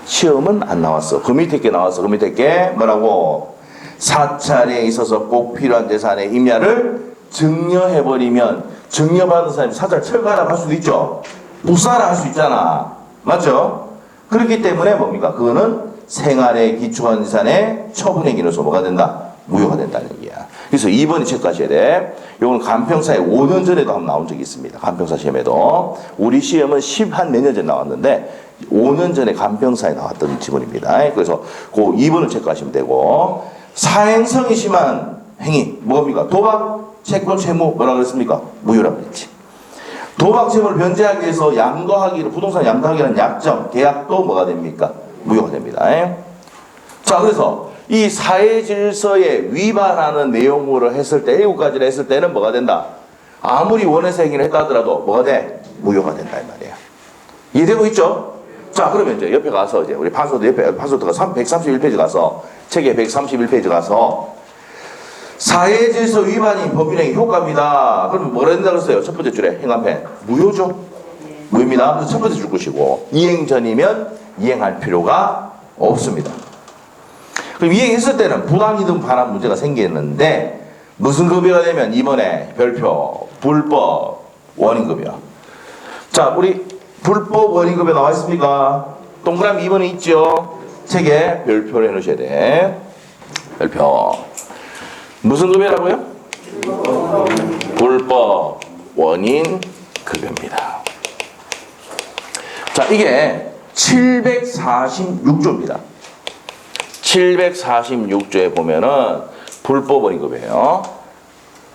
A: 시험은 안 나왔어. 그 밑에 게 나왔어. 그 밑에 게 뭐라고? 사찰에 있어서 꼭 필요한 재산의 임야를 증여해버리면 증여받은 사람이 사찰 철거하라고 할 수도 있죠. 묵사라 할 수 있잖아. 맞죠? 그렇기 때문에 뭡니까? 그거는 생활에 기초한 재산의 처분행위로서 뭐가 된다? 무효가 된다는 얘기야. 그래서 2번이 체크하셔야 돼. 이건 간평사에 5년 전에도 한번 나온 적이 있습니다. 간평사 시험에도. 우리 시험은 10한 몇 년 전에 나왔는데 5년 전에 간평사에 나왔던 지문입니다. 그래서 그 2번을 체크하시면 되고 사행성이 심한 행위 뭡니까? 도박, 채권, 채무 뭐라 그랬습니까? 무효라고 그랬지. 도박, 채무를 변제하기 위해서 양도하기를 부동산 양도하기라는 약정, 계약도 뭐가 됩니까? 무효가 됩니다. 자, 그래서 이 사회 질서에 위반하는 내용으로 했을 때 7가지를 했을 때는 뭐가 된다? 아무리 원해서 행위를 했다 하더라도 뭐가 돼? 무효가 된다 이 말이에요. 이해되고 있죠? 자, 그러면 이제 옆에 가서 이제 우리 판소도 옆에 판소도가 131페이지 가서 책에 131페이지 가서 사회 질서 위반이 법률행위 효과입니다. 그러면 뭐라 된다 그랬어요? 첫 번째 줄에 행안편 무효죠? 무효입니다. 그래서 첫 번째 줄 것이고 이행 전이면 이행할 필요가 없습니다. 그럼 이행했을 때는 부당이득 반환 문제가 생기는데 무슨 급여가 되면 이번에 별표 불법 원인급여. 자, 우리 불법 원인급여 나와 있습니까? 동그라미 2번에 있죠? 책에 별표를 해놓으셔야 돼. 별표. 무슨 급여라고요? 불법 원인급여입니다. 자, 이게 746조입니다. 746조에 보면은 불법 원인급여예요.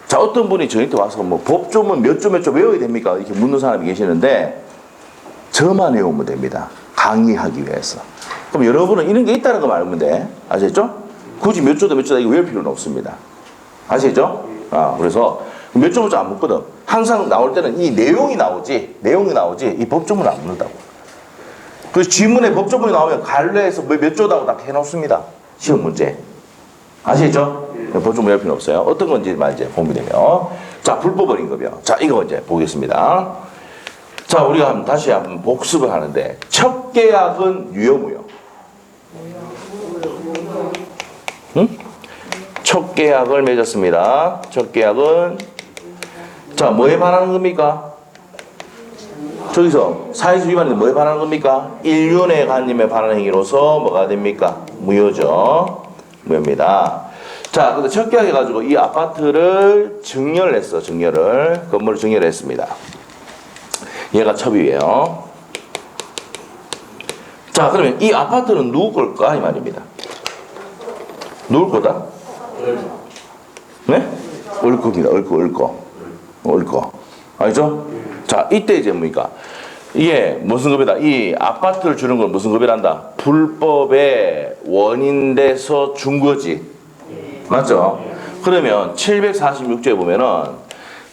A: 자, 어떤 분이 저희한테 와서 뭐 법조문 몇 조 외워야 됩니까? 이렇게 묻는 사람이 계시는데 저만 외우면 됩니다. 강의하기 위해서. 그럼 여러분은 이런 게 있다는 거 알면 돼. 아시겠죠? 굳이 몇 조다 이거 외울 필요는 없습니다. 아시겠죠? 그래서 몇 조 안 묻거든. 항상 나올 때는 이 내용이 나오지 이 법조문을 안 묻는다고. 그래서 지문에 법조문이 나오면 갈래에서 몇 조다고 딱 해놓습니다. 시험 문제. 아시겠죠? 법조문 외울 필요 없어요. 어떤 건지만 이제 보면 되면. 자, 불법 원인급여. 자, 이거 이제 보겠습니다. 자, 우리가 다시 한번 복습을 하는데, 첫 계약은 유효무효. 응? 첫 계약을 맺었습니다. 첫 계약은, 자, 뭐에 반하는 겁니까? 저기서 사회적 위반인데 뭐에 반하는 겁니까? 인륜의 간님에 반하는 행위로서 뭐가 됩니까? 무효죠. 무효입니다. 자, 근데 첫 계약 해가지고 이 아파트를 증여를 했어. 건물을 증여를 했습니다. 얘가 첩이에요. 자, 그러면 이 아파트는 누구 걸까? 이 말입니다. 누구 거다? 네? 을거입니다. 을거. 알죠? 자, 이때 이제 뭡니까? 이게 무슨 급여다? 이 아파트를 주는 건 무슨 급여란다? 불법의 원인돼서 준 거지. 맞죠? 그러면 746조에 보면은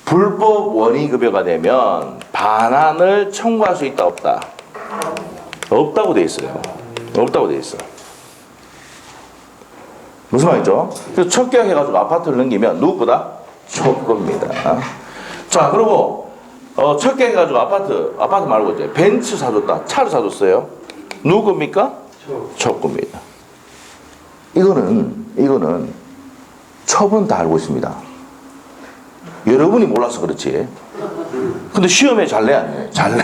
A: 불법 원인급여가 되면 반환을 청구할 수 있다 없다? 없다고 돼 있어요. 없다고 돼 있어. 무슨 말이죠? 그래서 첫 계약해가지고 아파트를 넘기면 누구 거다? 첩겁니다. 자, 그리고 첫 계약해가지고 아파트 말고 이제 벤츠 사줬다. 차를 사줬어요. 누구 겁니까? 첩겁니다. 이거는 첩은 다 알고 있습니다. 여러분이 몰라서 그렇지. 근데 시험에 잘 내, 안 내? 잘 내.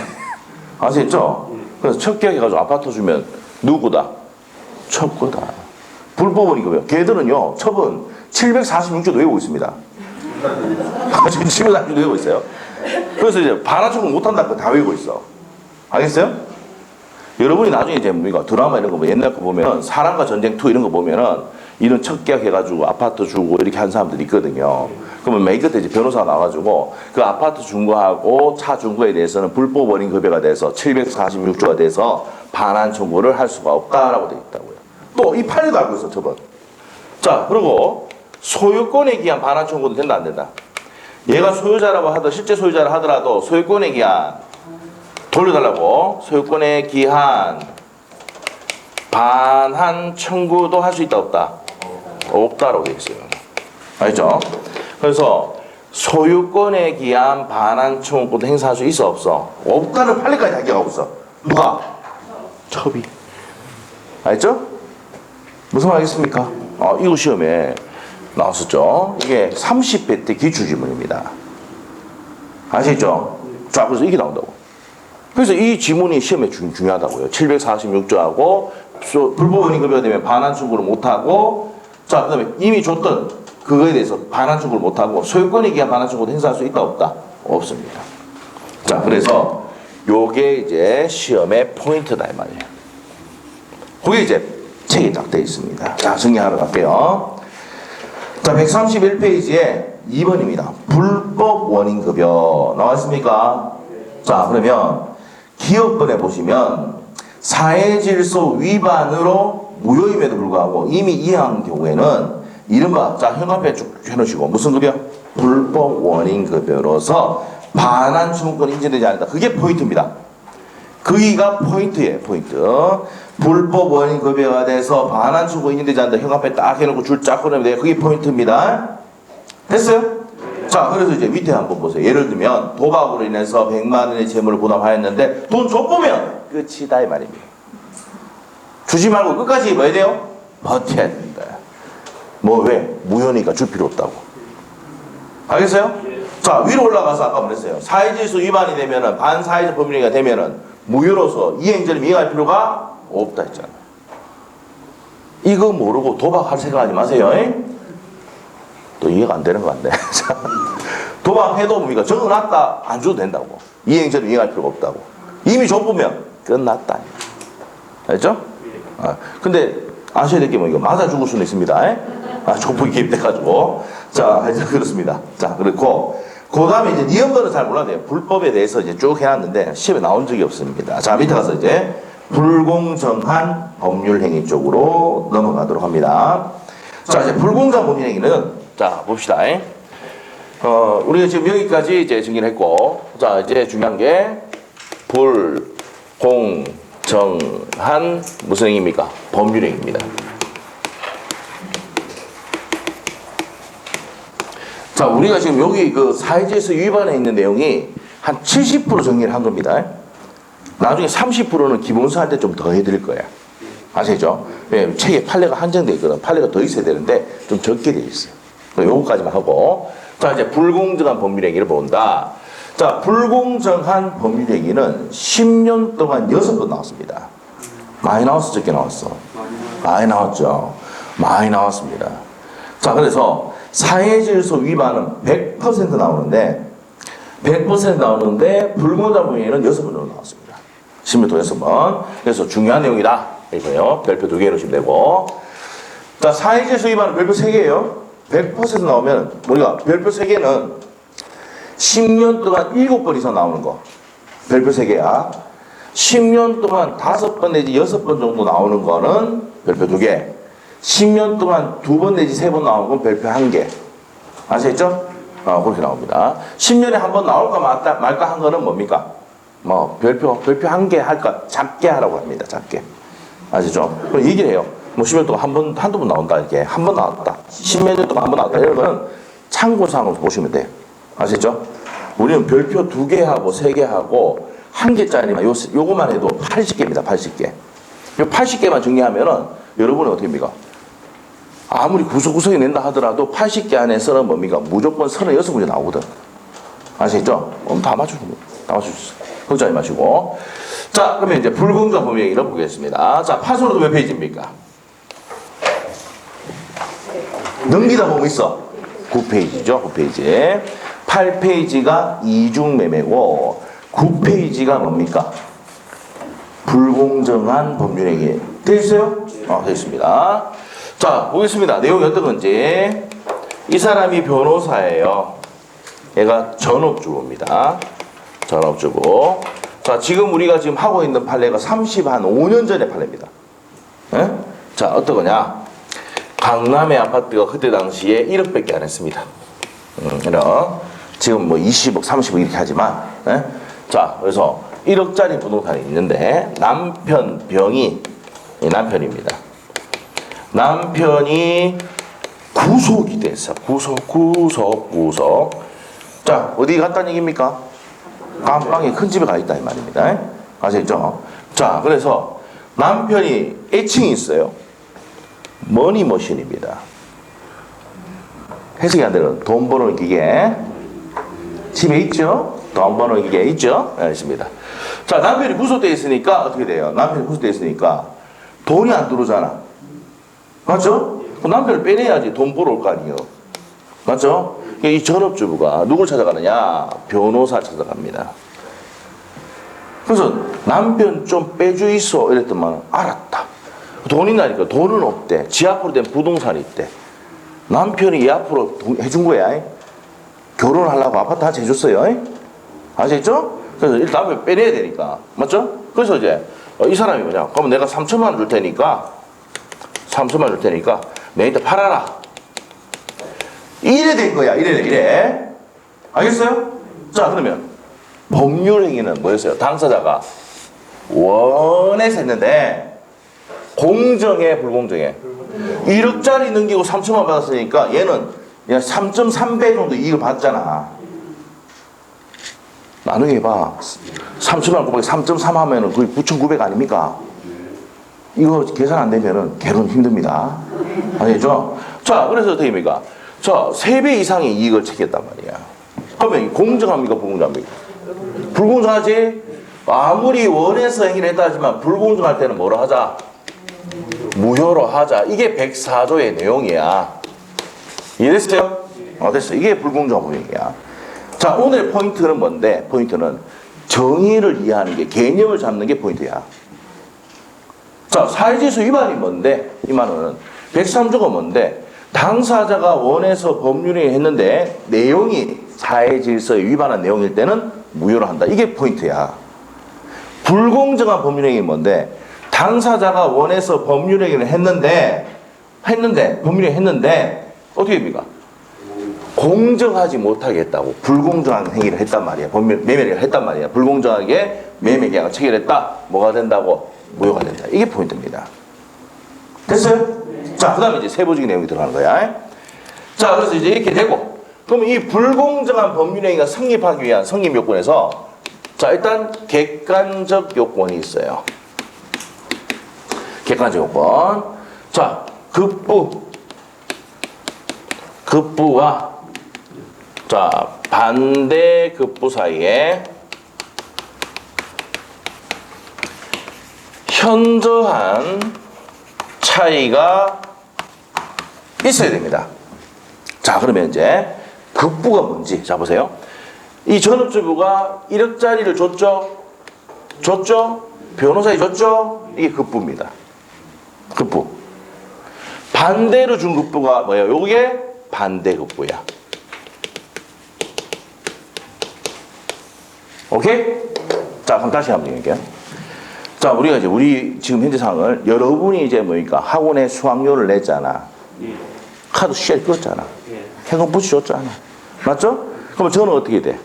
A: 아시겠죠? 그래서 첫 계약해가지고 아파트 주면 누구다? 첩 거다. 불법은 이거예요. 걔들은요, 첩은 746조도 외우고 있습니다. 지금 746조도 외우고 있어요. 그래서 이제 반환청구 못한다는 거 다 외우고 있어. 알겠어요? 여러분이 나중에 이제 우리가 드라마 이런 거 옛날 거 보면 사랑과 전쟁 2 이런 거 보면은 이런 첫 계약 해가지고 아파트 주고 이렇게 한 사람들이 있거든요. 그러면 맨 끝에 이제 변호사가 나와가지고 그 아파트 준 거하고 차 준 거에 대해서는 불법 원인 급여가 돼서 746조가 돼서 반환 청구를 할 수가 없다라고 되어 있다고요. 또 이 판례도 알고 있어, 저번. 자, 그리고 소유권에 기한 반환 청구도 된다, 안 된다? 얘가 소유자라고 하더 실제 소유자라 하더라도 소유권에 기한 돌려달라고 소유권에 기한 반환 청구도 할 수 있다, 없다? 없다라고 되어 있어요. 알죠? 그래서 소유권에 기한 반환 청구도 행사할 수 있어, 없어? 없다는 판례까지 합격하고 있어. 누가? 첩이. 알죠? 무슨 말이겠습니까? 이거 시험에 나왔었죠. 이게 30회 때 기출지문입니다. 아시죠? 자, 그래서 이게 나온다고. 그래서 이 지문이 시험에 중요하다고요. 746조하고 불법 원인급여가 되면 반환 청구를 못하고, 자, 그 다음에 이미 줬던 그거에 대해서 반환 청구를 못하고 소유권에 기한 반환 청구도 행사할 수 있다, 없다? 없습니다. 자, 그래서 요게 이제 시험의 포인트다 이 말이에요. 그게 이제 책에 딱 되어 있습니다. 자, 정리하러 갈게요. 자, 131페이지에 2번입니다. 불법 원인급여 나와 있습니까? 자, 그러면 기업번에 보시면 사회질서 위반으로 무효임에도 불구하고 이미 이해한 경우에는 이른바, 자, 현관표에 쭉 해놓으시고 무슨 급여? 불법 원인급여로서 반환 청구권이 인정되지 않는다. 그게 포인트입니다. 그이가 포인트예요, 포인트. 불법 원인급여가 돼서 반환 청구 인정되지 않는다. 현관표에 딱 해놓고 줄 쫙 꺼내면 돼요. 그게 포인트입니다. 됐어요? 자, 그래서 이제 밑에 한번 보세요. 예를 들면 도박으로 인해서 100만 원의 재물을 부담하였는데 돈 줬으면 끝이다 이 말입니다. 주지 말고 끝까지 뭐 해야 돼요? 버텨야 된다. 뭐 왜? 무효니까 줄 필요 없다고. 알겠어요? 자, 위로 올라가서 아까 말했어요. 사회질서 위반이 되면은 반사회적 법률행위가 되면은 무효로서 이행자를 이행할 필요가 없다 했잖아. 이거 모르고 도박할 생각하지 마세요. 또 이해가 안 되는 거 같네. 도박해도 뭡니까? 적어놨다 안 줘도 된다고. 이행자를 이행할 필요가 없다고. 이미 줬으면 끝났다. 알죠? 근데 아셔야 될 게 뭐이거 맞아 죽을 수는 있습니다. 조폭이 개입돼가지고. 자, 하여튼 그렇습니다. 자, 그렇고 그 다음에 이제 니은 거는 잘 몰라도 불법에 대해서 이제 쭉 해놨는데 시험에 나온 적이 없습니다. 자, 밑에 가서 이제 불공정한 법률 행위 쪽으로 넘어가도록 합니다. 자, 이제 불공정한 법률 행위는 자 봅시다. 우리가 지금 여기까지 이제 정리를 했고, 자 이제 중요한 게 불공정한 무슨 행위입니까? 법률 행위입니다. 자, 우리가 지금 여기 그 사회질서 위반에 있는 내용이 한 70% 정리를 한 겁니다. 나중에 30%는 기본서 할 때 좀 더 해드릴 거예요. 아시죠? 예, 책에 판례가 한정되어 있거든. 판례가 더 있어야 되는데 좀 적게 되어 있어요. 요거까지만 하고. 자, 이제 불공정한 법률행위를 본다. 자, 불공정한 법률행위는 10년 동안 6번 나왔습니다. 많이 나왔어, 적게 나왔어? 많이 나왔죠. 많이 나왔습니다. 자, 그래서 사회질서 위반은 100% 나오는데 100% 나오는데 불공정한 법률행위는 6번 정도 나왔습니다. 10년 동안 6번. 그래서 중요한 내용이다. 이거요. 별표 2개 해놓으시면 되고. 자, 사회질서 위반은 별표 3개예요. 100% 나오면 우리가 별표 3개는 10년 동안 7번 이상 나오는 거. 별표 3개야. 10년 동안 5번 내지 6번 정도 나오는 거는 별표 2개. 10년 동안 2번 내지 3번 나오는 건 별표 1개. 아시겠죠? 그렇게 나옵니다. 10년에 한 번 나올까 말까 한 거는 뭡니까? 뭐 별표 1개 할까? 작게 하라고 합니다. 작게. 아시죠? 그럼 얘기를 해요. 뭐 10년 동안 한두 번 나온다. 이렇게 한 번 나왔다. 10몇 년 동안 한 번 나왔다. 이런 거는 참고사항으로 보시면 돼요. 아시죠? 우리는 별표 2개 하고 3개 하고 1개짜리만 요거만 해도 80개입니다. 80개. 요 80개만 정리하면은 여러분은 어떻게 합니까? 아무리 구석구석에 낸다 하더라도 80개 안에서는 뭡니까? 무조건 36문제 나오거든. 아시겠죠? 다 맞추시면 다 맞추셨어요. 걱정하지 마시고. 자, 그러면 이제 불공정한 법률행위를 보겠습니다. 자, 파손으로 몇 페이지입니까? 넘기다 보면 있어. 9페이지죠. 9페이지. 8페이지가 이중매매고 9페이지가 뭡니까? 불공정한 법률행위. 되어 있어요? 되어 있습니다. 자, 보겠습니다. 내용이 어떤 건지. 이 사람이 변호사예요. 얘가 전업주부입니다. 전업주부. 자, 지금 우리가 지금 하고 있는 판례가 35년 전의 판례입니다. 에? 자, 어떤 거냐? 강남의 아파트가 그때 당시에 1억밖에 안 했습니다. 지금 뭐 20억, 30억 이렇게 하지만, 에? 자, 그래서 1억짜리 부동산이 있는데 남편 병이 남편입니다. 남편이 구속이 됐어. 구속. 자, 어디 갔다는 얘기입니까? 감방에 큰 집에 가 있다 이 말입니다. 아시겠죠? 자, 그래서 남편이 애칭이 있어요. 머니머신입니다. 해석이 안 되는 돈 버는 기계. 집에 있죠? 돈 버는 기계 있죠? 네, 있습니다. 자, 남편이 구속되어 있으니까 어떻게 돼요? 남편이 구속되어 있으니까 돈이 안 들어오잖아. 맞죠? 남편을 빼내야지 돈 벌어 올 거 아니에요. 맞죠? 이 전업주부가 누굴 찾아가느냐? 변호사 찾아갑니다. 그래서 남편 좀 빼주이소 이랬더만 알았다. 돈 있나니까 돈은 없대. 지 앞으로 된 부동산이 있대. 남편이 얘 앞으로 해준 거야. 결혼하려고 아파트 하나 해줬어요. 아시겠죠? 그래서 일단 남편 빼내야 되니까. 맞죠? 그래서 이제 이 사람이 뭐냐? 그러면 내가 3천만 원 줄 테니까 내한테 팔아라. 이래 된 거야. 이래. 알겠어요? 자, 그러면 법률행위는 뭐였어요? 당사자가 원해서 했는데 공정해, 불공정해? 1억짜리 넘기고 3천만 받았으니까 얘는 그냥 3.3배 정도 이익을 받잖아. 나중에 해봐. 3천만 곱하기 3.3 하면은 거의 9,900 아닙니까? 이거 계산 안 되면은 결혼 힘듭니다. 아시죠? 자, 그래서 어떻게 됩니까? 자, 3배 이상의 이익을 챙겼단 말이야. 그러면 공정합니까? 불공정합니까? 불공정하지? 아무리 원해서 행위를 했다 하지만 불공정할 때는 뭐로 하자? 무효로 하자. 이게 104조의 내용이야. 이해됐어요? 됐어. 이게 불공정한 법률이야. 자, 오늘 포인트는 뭔데? 포인트는 정의를 이해하는 게, 개념을 잡는 게 포인트야. 자, 사회질서 위반이 뭔데? 이 말은 103조가 뭔데? 당사자가 원해서 법률행위를 했는데 내용이 사회질서에 위반한 내용일 때는 무효로 한다. 이게 포인트야. 불공정한 법률행위 뭔데? 당사자가 원해서 법률행위를 했는데 법률행위 했는데 어떻게 됩니까? 공정하지 못하게 했다고. 불공정한 행위를 했단 말이야. 매매를 했단 말이야. 불공정하게 매매계약을 체결했다. 뭐가 된다고? 무효가 된다. 이게 포인트입니다. 됐어요? 자, 그 다음에 이제 세부적인 내용이 들어가는 거야. 자, 그래서 이제 이렇게 되고, 그럼 이 불공정한 법률행위가 성립하기 위한 성립 요건에서, 자, 일단 객관적 요건이 있어요. 객관적 요건. 자, 급부와, 자, 반대 급부 사이에 현저한 차이가 있어야 됩니다. 자, 그러면 이제 급부가 뭔지 자 보세요. 이 전업주부가 1억짜리를 줬죠? 변호사에 줬죠? 이게 급부입니다. 급부. 반대로 준 급부가 뭐예요? 요게 반대 급부야. 오케이? 자, 그럼 다시 한번 얘기할게요. 자, 우리가 이제 우리 지금 현재 상황을 여러분이 이제 뭐니까 학원에 수강료를 냈잖아. 카드 쉘 끊었잖아. 현금 붙여줬잖아. 맞죠? 그럼 저는 어떻게 돼?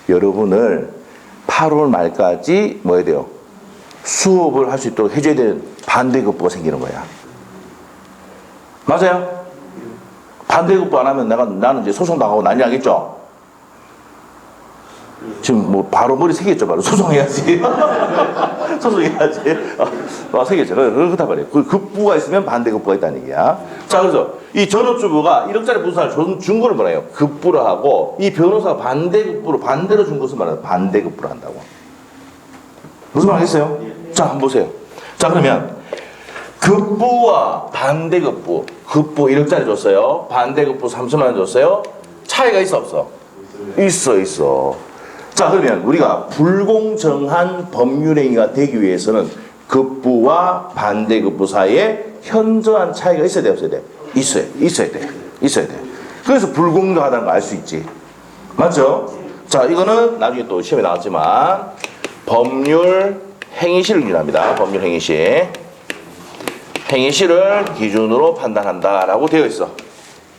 A: 여러분을 8월 말까지 뭐 해야 돼요? 수업을 할 수 있도록 해줘야 되는 반대급부가 생기는 거야. 맞아요? 반대급부 안 하면 나는 이제 소송 당하고 난리 나겠죠? 지금 뭐 바로 머리 새겼죠? 바로 소송해야지. 소송해야지. 새겼죠. 그렇단 말이에요. 그 급부가 있으면 반대급부가 있다는 얘기야. 자, 그래서 이 전업주부가 1억짜리 부동산을 준 거를 뭐래요? 급부를 하고, 이 변호사가 반대로 준 것을 말해요. 반대급부를 한다고. 무슨 말 하겠어요? 자, 한번 보세요. 자, 그러면 급부와 반대급부. 급부 1억짜리 줬어요. 반대급부 3천만 원 줬어요. 차이가 있어, 없어? 있어. 자, 그러면 우리가 불공정한 법률행위가 되기 위해서는 급부와 반대급부 사이에 현저한 차이가 있어야 돼, 없어야 돼? 있어야 돼. 그래서 불공정하다는 걸 알 수 있지. 맞죠? 자, 이거는 나중에 또 시험에 나왔지만 법률 행위실을 기준합니다. 법률 행위실. 행위실을 기준으로 판단한다라고 되어 있어.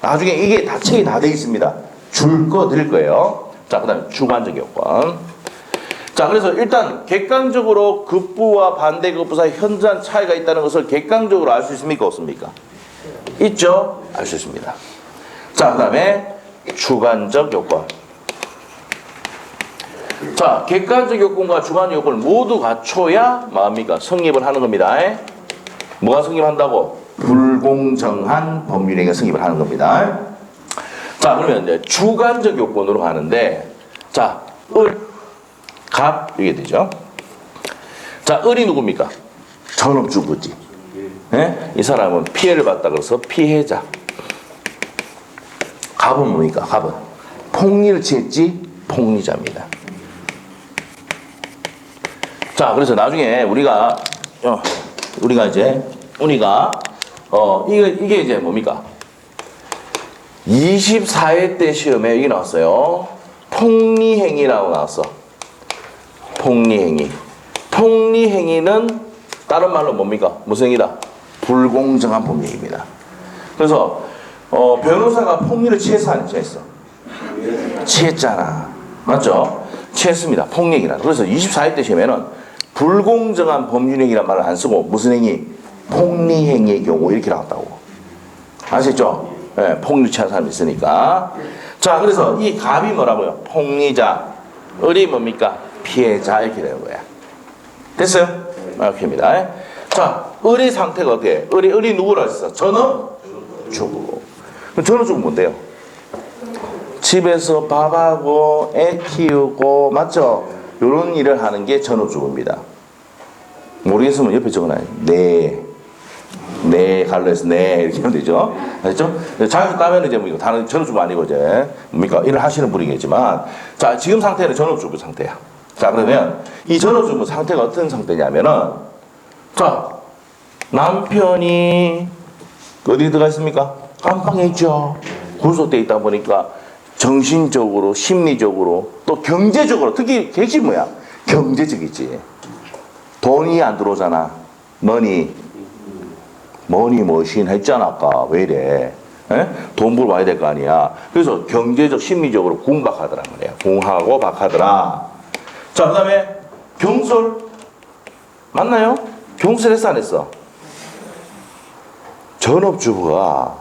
A: 나중에 이게 다 책이 다 되어 있습니다. 줄 거 드릴 거예요. 자, 그 다음에 주관적 요건. 자, 그래서 일단 객관적으로 급부와 반대급부 사이 현저한 차이가 있다는 것을 객관적으로 알 수 있습니까? 없습니까? 있죠? 알 수 있습니다. 자, 그 다음에 주관적 요건. 자, 객관적 요건과 주관적 요건을 모두 갖춰야 뭐합니까? 성립을 하는 겁니다. 뭐가 성립한다고? 불공정한 법률행위가 성립을 하는 겁니다. 자, 그러면 이제 주관적 요건으로 가는데, 자, 이게 되죠. 자, 을이 누굽니까? 전업주부지. 네? 이 사람은 피해를 봤다 그래서 피해자. 갑은 뭡니까? 갑은 폭리를 취했지 폭리자입니다. 자, 그래서 나중에 우리가 이게 이제 뭡니까? 24회 때 시험에 이게 나왔어요. 폭리행위라고 나왔어. 폭리행위. 폭리행위는 다른 말로 뭡니까? 무슨 행위다? 불공정한 법률입니다. 그래서 변호사가 폭리를 취해서 안 취했어? 취했잖아. 맞죠? 취했습니다. 폭리행위라. 그래서 24회 때 시험에는 불공정한 법률행위란 말을 안 쓰고 무슨 행위? 폭리행위의 경우 이렇게 나왔다고. 아시죠? 네, 폭리를 취한 사람이 있으니까. 자, 그래서 이 갑이 뭐라고요? 폭리자. 을이 뭡니까? 피해자. 이렇게 되는 거야. 됐어요? 이렇게입니다. 자, 을의 상태가 어떻게 해? 을이 누구라 했어? 전업주부. 그럼 전업주부 뭔데요? 집에서 밥하고 애 키우고, 맞죠? 이런 일을 하는 게 전업주부입니다. 모르겠으면 옆에 적어놔요. 네, 갈로에서 네, 이렇게 하면 되죠. 알겠죠? 자격증 따면 이제 뭐 다른 전업주부 아니고 이제 뭡니까? 일을 하시는 분이겠지만, 자, 지금 상태는 전업주부 상태야. 자, 그러면 이 전업주부 상태가 어떤 상태냐면은, 자, 남편이 어디 들어가 있습니까? 안방에 있죠. 구속돼 있다 보니까 정신적으로, 심리적으로, 또 경제적으로, 특히 핵심 뭐야? 경제적이지. 돈이 안 들어오잖아. 머니 머신 했잖아, 아까. 왜 이래? 에? 돈 벌어와야 될 거 아니야. 그래서 경제적, 심리적으로 궁박하더란 말이야. 궁하고 박하더라. 자, 그 다음에 경솔. 맞나요? 경솔했어, 안 했어? 전업주부가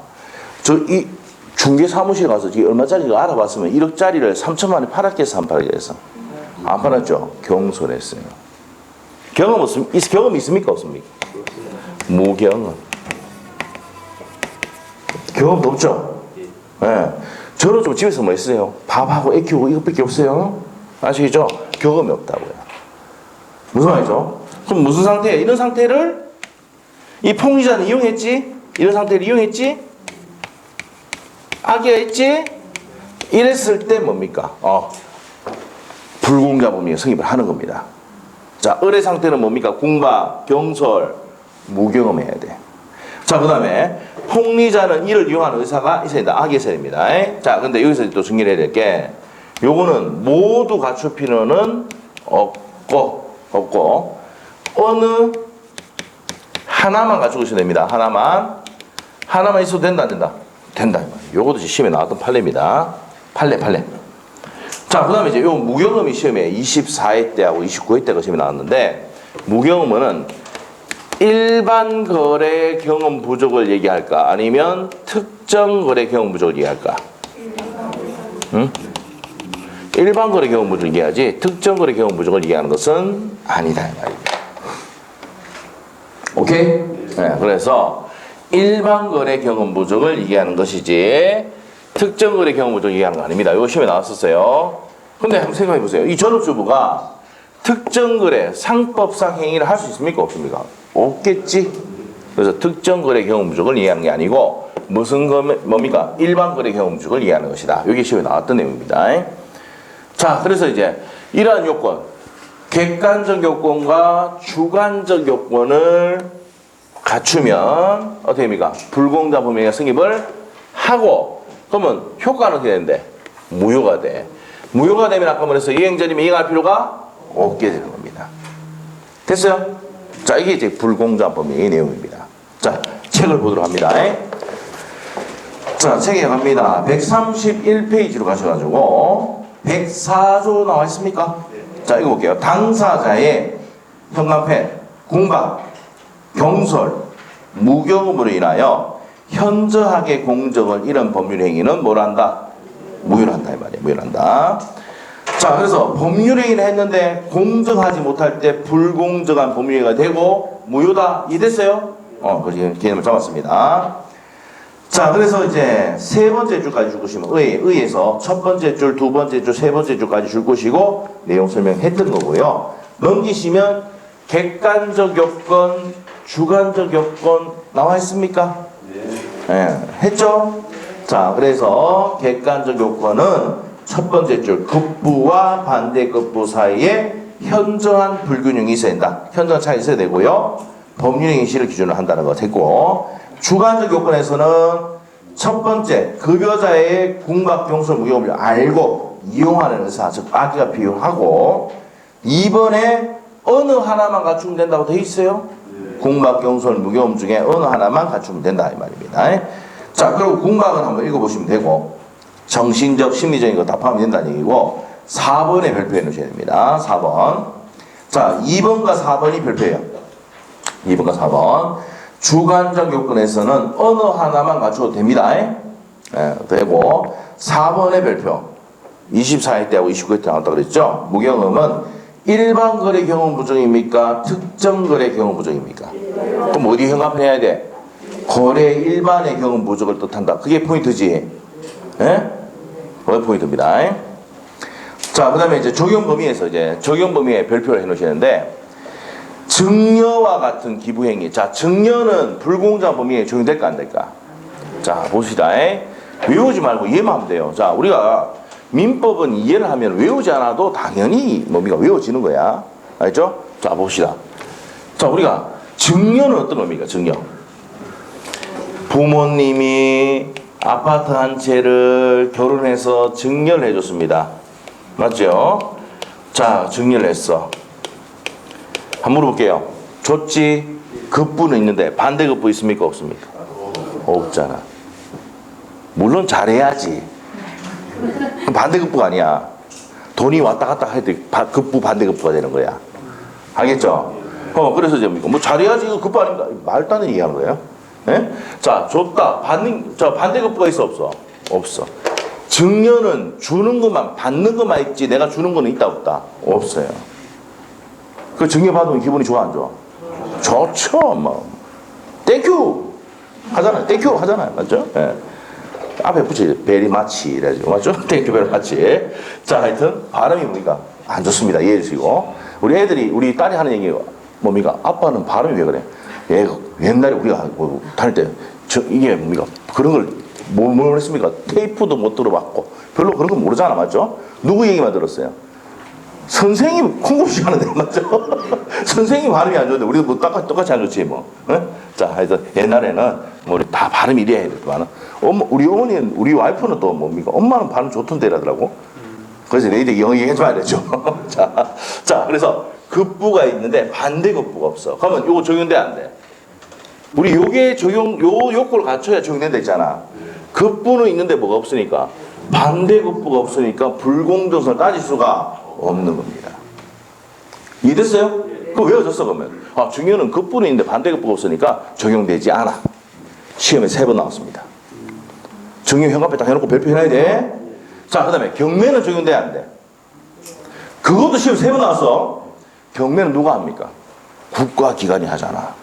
A: 이 중개 사무실 가서 이게 얼마짜리가 알아봤으면 1억짜리를 3천만 원에 팔았겠어, 안 팔았겠어? 안 팔았죠? 경솔했어요. 경험 있습니까, 없습니까? 무경험. 경험도 없죠? 예. 네. 저는 좀 집에서 뭐 했어요? 밥하고 애 키우고 이것밖에 없어요? 아시겠죠? 경험이 없다고요. 무슨 말이죠? 그럼 무슨 상태예요? 이런 상태를 이 폭리자는 이용했지? 이런 상태를 이용했지? 악의했지? 이랬을 때 뭡니까? 불공자범위가 성립을 하는 겁니다. 자, 을의 상태는 뭡니까? 궁박, 경솔, 무경험해야 돼. 자, 그 다음에 폭리자는 이를 이용하는 의사가 있어야 된다. 악의 세입니다. 자, 근데 여기서 또 정리해야 될 게 요거는 모두 갖출 필요는 없고 어느 하나만 갖추고 있어야 됩니다. 하나만 있어도 된다, 안 된다? 된다. 요것도 시험에 나왔던 판례입니다. 판례. 자, 그 다음에 이제 요 무경험이 시험에 24회 때하고 29회 때가 시험에 나왔는데, 무경험은 일반 거래 경험 부족을 얘기할까? 아니면 특정 거래 경험 부족을 얘기할까? 응? 일반 거래 경험 부족을 얘기하지, 특정 거래 경험 부족을 얘기하는 것은 아니다, 이 말입니다. 오케이? 네, 그래서 일반 거래 경험 부족을 얘기하는 것이지 특정 거래 경험 부족을 얘기하는 거 아닙니다. 이거 시험에 나왔었어요. 근데 한번 생각해 보세요. 이 전업주부가 특정 거래, 상법상 행위를 할 수 있습니까? 없습니까? 없겠지. 그래서 특정 거래 경험 부족을 얘기하는 게 아니고 뭡니까? 일반 거래 경험 부족을 얘기하는 것이다. 이게 시험에 나왔던 내용입니다. 자, 그래서 이제 이러한 요건, 객관적 요건과 주관적 요건을 갖추면 어떻게 됩니까? 불공자 범위가 성립을 하고, 그러면 효과는 어떻게 되는데? 무효가 돼. 무효가 되면 아까 말해서 이행전이면 이행할 필요가 없게 되는 겁니다. 됐어요? 자, 이게 이제 불공자 범위의 내용입니다. 자, 책을 보도록 합니다. 자, 책에 갑니다. 131페이지로 가셔가지고 104조 나와 있습니까? 자, 이거 볼게요. 당사자의 현관패, 궁박, 경솔, 무경험으로 인하여 현저하게 공정을 잃은 법률 행위는 뭘 한다? 무효한다, 이 말이에요. 무효한다. 자, 그래서 법률 행위를 했는데 공정하지 못할 때 불공정한 법률 행위가 되고 무효다. 이해됐어요? 그 개념을 잡았습니다. 자, 그래서 이제 세 번째 줄까지 줄 것이면 의에서 첫 번째 줄, 두 번째 줄, 세 번째 줄까지 줄 것이고 내용 설명했던 거고요. 넘기시면 객관적 요건, 주관적 요건 나와 있습니까? 네. 했죠? 자, 그래서 객관적 요건은 첫 번째 줄 급부와 반대급부 사이에 현저한 불균형이 있어야 된다. 현저한 차이가 있어야 되고요. 법률행위 시를 기준으로 한다는 거 됐고, 주관적 요건에서는 첫 번째 급여자의 궁박, 경솔, 무경험을 알고 이용하는 의사, 즉 악의가 필요하고, 2번에 어느 하나만 갖추면 된다고 돼 있어요. 궁박, 경솔, 무경험 중에 어느 하나만 갖추면 된다 이 말입니다. 자, 그리고 궁박은 한번 읽어보시면 되고, 정신적, 심리적인 거 다 포함이 된다는 얘기고, 4번에 별표해 놓으셔야 됩니다. 4번. 자, 2번과 4번이 별표예요. 2번과 4번. 주관적 요건에서는 어느 하나만 갖춰도 됩니다. 되고, 4번의 별표. 24회 때하고 29회 때 나왔다고 그랬죠? 무경험은 일반 거래 경험 부정입니까? 특정 거래 경험 부정입니까? 그럼 어디 현관해야 돼? 거래 일반의 경험 부족을 뜻한다. 그게 포인트지. 예? 그게 포인트입니다. 자, 그 다음에 이제 적용 범위에서 이제 적용 범위에 별표를 해 놓으시는데, 증여와 같은 기부행위. 자, 증여는 불공정 범위에 적용될까 안 될까? 자, 봅시다. 외우지 말고 이해만 하면 돼요. 자, 우리가 민법은 이해를 하면 외우지 않아도 당연히 뭡니까? 외워지는 거야. 알죠? 자, 봅시다. 자, 우리가 증여는 어떤 겁니까? 증여. 부모님이 아파트 한 채를 결혼해서 증여를 해줬습니다. 맞죠? 자, 증여를 했어. 한번 물어볼게요. 줬지? 급부는 있는데 반대급부 있습니까? 없습니까? 없잖아. 물론 잘해야지. 반대급부가 아니야. 돈이 왔다 갔다 할 때 급부 반대급부가 되는 거야. 알겠죠? 그래서 이제 뭐 잘해야지 이거 급부 아닌가? 말도 안 되는 얘기하는 거예요. 예? 자, 줬다. 반대급부가 있어 없어? 없어. 증여는 주는 것만 받는 것만 있지 내가 주는 거는 있다 없다? 없어요. 그 증여 받으면 기분이 좋아 안 좋아? 좋죠. 뭐 땡큐 하잖아요. 땡큐 하잖아요. 맞죠? 예. 앞에 붙이죠. 베리 마치 이래가지고 맞죠? 땡큐 베리 마치. 자, 하여튼 발음이 뭡니까? 안 좋습니다. 이해해 주시고 우리 애들이 우리 딸이 하는 얘기가 뭡니까? 아빠는 발음이 왜 그래? 얘가 옛날에 우리가 다닐 때 이게 뭡니까? 그런 걸 뭘 했습니까? 테이프도 못 들어봤고 별로 그런 거 모르잖아. 맞죠? 누구 얘기만 들었어요? 선생님 콩국시 하는데 맞죠? 선생님 발음이 안 좋은데 우리도 뭐 똑같이 안 좋지 뭐. 네? 자, 하여튼 옛날에는 뭐 우리 다 발음 이래야 했지만 우리 어머니는 우리 와이프는 또 뭡니까? 엄마는 발음 좋던데 이러더라고. 그래서 너희들 영어 얘기해줘야 되죠. 자, 그래서 급부가 있는데 반대급부가 없어. 그러면 요거 적용돼 안 돼? 우리 요게 요 요건을 갖춰야 적용된다 했잖아. 급부는 있는데 뭐가 없으니까 반대급부가 없으니까 불공정성을 따질 수가 없는 겁니다. 이해됐어요? 그거 외워졌어 그러면. 증여는 급부는 있는데 반대급부가 없으니까 적용되지 않아. 시험에 3번 나왔습니다. 증여 현관에 딱 해놓고 별표 해놔야 돼. 자, 그 다음에 경매는 적용돼야 안 돼. 그것도 시험 3번 나왔어. 경매는 누가 합니까? 국가기관이 하잖아.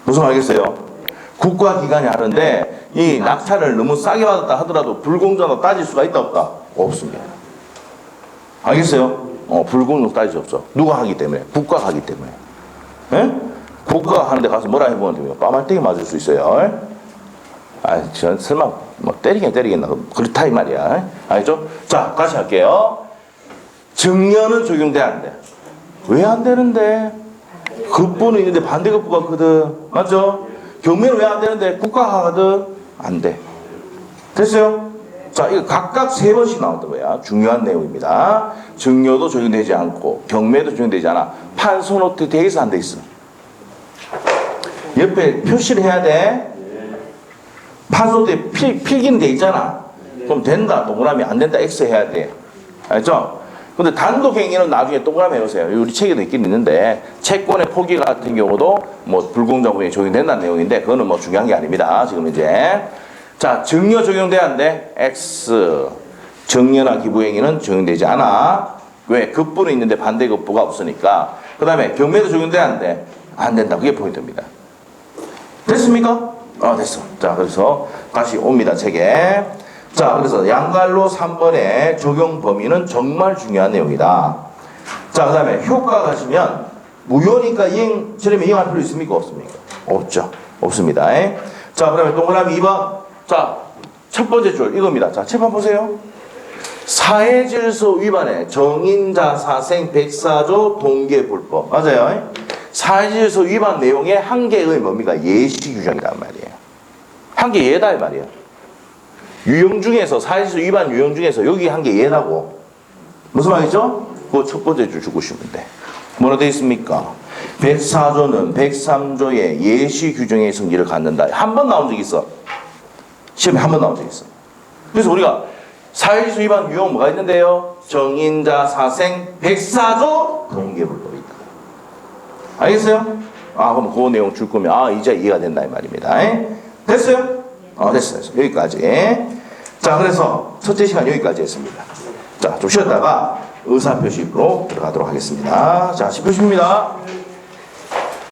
A: 무슨 말 알겠어요? 국가기관이 하는데 이 낙찰을 너무 싸게 받았다 하더라도 불공정하다고 따질 수가 있다 없다? 없습니다. 알겠어요? 불공정 따질 수 없어. 누가 하기 때문에? 국가가 하기 때문에. 예? 국가가 하는데 가서 뭐라 해보면 빠말때기 맞을 수 있어요. 전 설마 뭐 때리겠나 그렇다 이 말이야. 알죠? 자, 다시 할게요. 증여는 적용돼 안 돼? 왜 안 되는데? 급부는 있는데 반대급부가 없거든. 맞죠? 경매는 왜 안 되는데? 국가가 하거든. 안 돼. 됐어요? 자, 이거 각각 3번씩 나왔던 거야. 중요한 내용입니다. 증여도 적용되지 않고 경매도 적용되지 않아. 판소노트 돼 있어 안 돼 있어? 옆에 표시를 해야 돼. 판소노트에 필기는 돼 있잖아. 그럼 된다 동그라미, 안 된다 X 해야 돼. 알죠? 근데 단독행위는 나중에 동그라미 해보세요. 우리 책에도 있긴 있는데 채권의 포기 같은 경우도 뭐 불공정부에 적용된다는 내용인데 그거는 뭐 중요한 게 아닙니다. 지금 이제 자, 증여 적용돼 안 돼? X. 증여나 기부행위는 적용되지 않아. 왜? 급부는 있는데 반대급부가 없으니까. 그 다음에 경매도 적용돼 안 돼? 안 된다. 그게 포인트입니다. 됐습니까? 됐어. 자, 그래서 다시 옵니다. 책에. 자, 그래서 양갈로 3번의 적용 범위는 정말 중요한 내용이다. 자, 그 다음에 효과 가시면 무효니까 저렴이 이행할 필요 있습니까? 없습니까? 없죠. 없습니다. 자, 그 다음에 동그라미 2번. 자, 첫 번째 줄 이겁니다. 자, 칠판 보세요. 사회질서 위반에 정인자 사생 백사조 동계불법. 맞아요. 사회질서 위반 내용의 한계의 뭡니까? 예시 규정이란 말이에요. 한계 예다 이 말이에요. 유형 중에서 사회질서 위반 유형 중에서 여기 한계 예라고. 무슨 말이죠? 그거 첫 번째 줄 주시면 돼. 뭐라 되어 있습니까? 104조는 103조의 예시 규정의 성질을 갖는다. 한 번 나온 적 있어. 시험에 한 번 나온 적 있어. 그래서 우리가 사회질서 위반 유형 뭐가 있는데요? 정인자 사생 104조 동계불법이 있다. 알겠어요? 그럼 그 내용 줄 거면 이제 이해가 된다 이 말입니다. 됐어요? 됐어요. 여기까지. 자, 그래서 첫째 시간 여기까지 했습니다. 자, 좀 쉬었다가 의사표시로 들어가도록 하겠습니다. 자, 10표시입니다.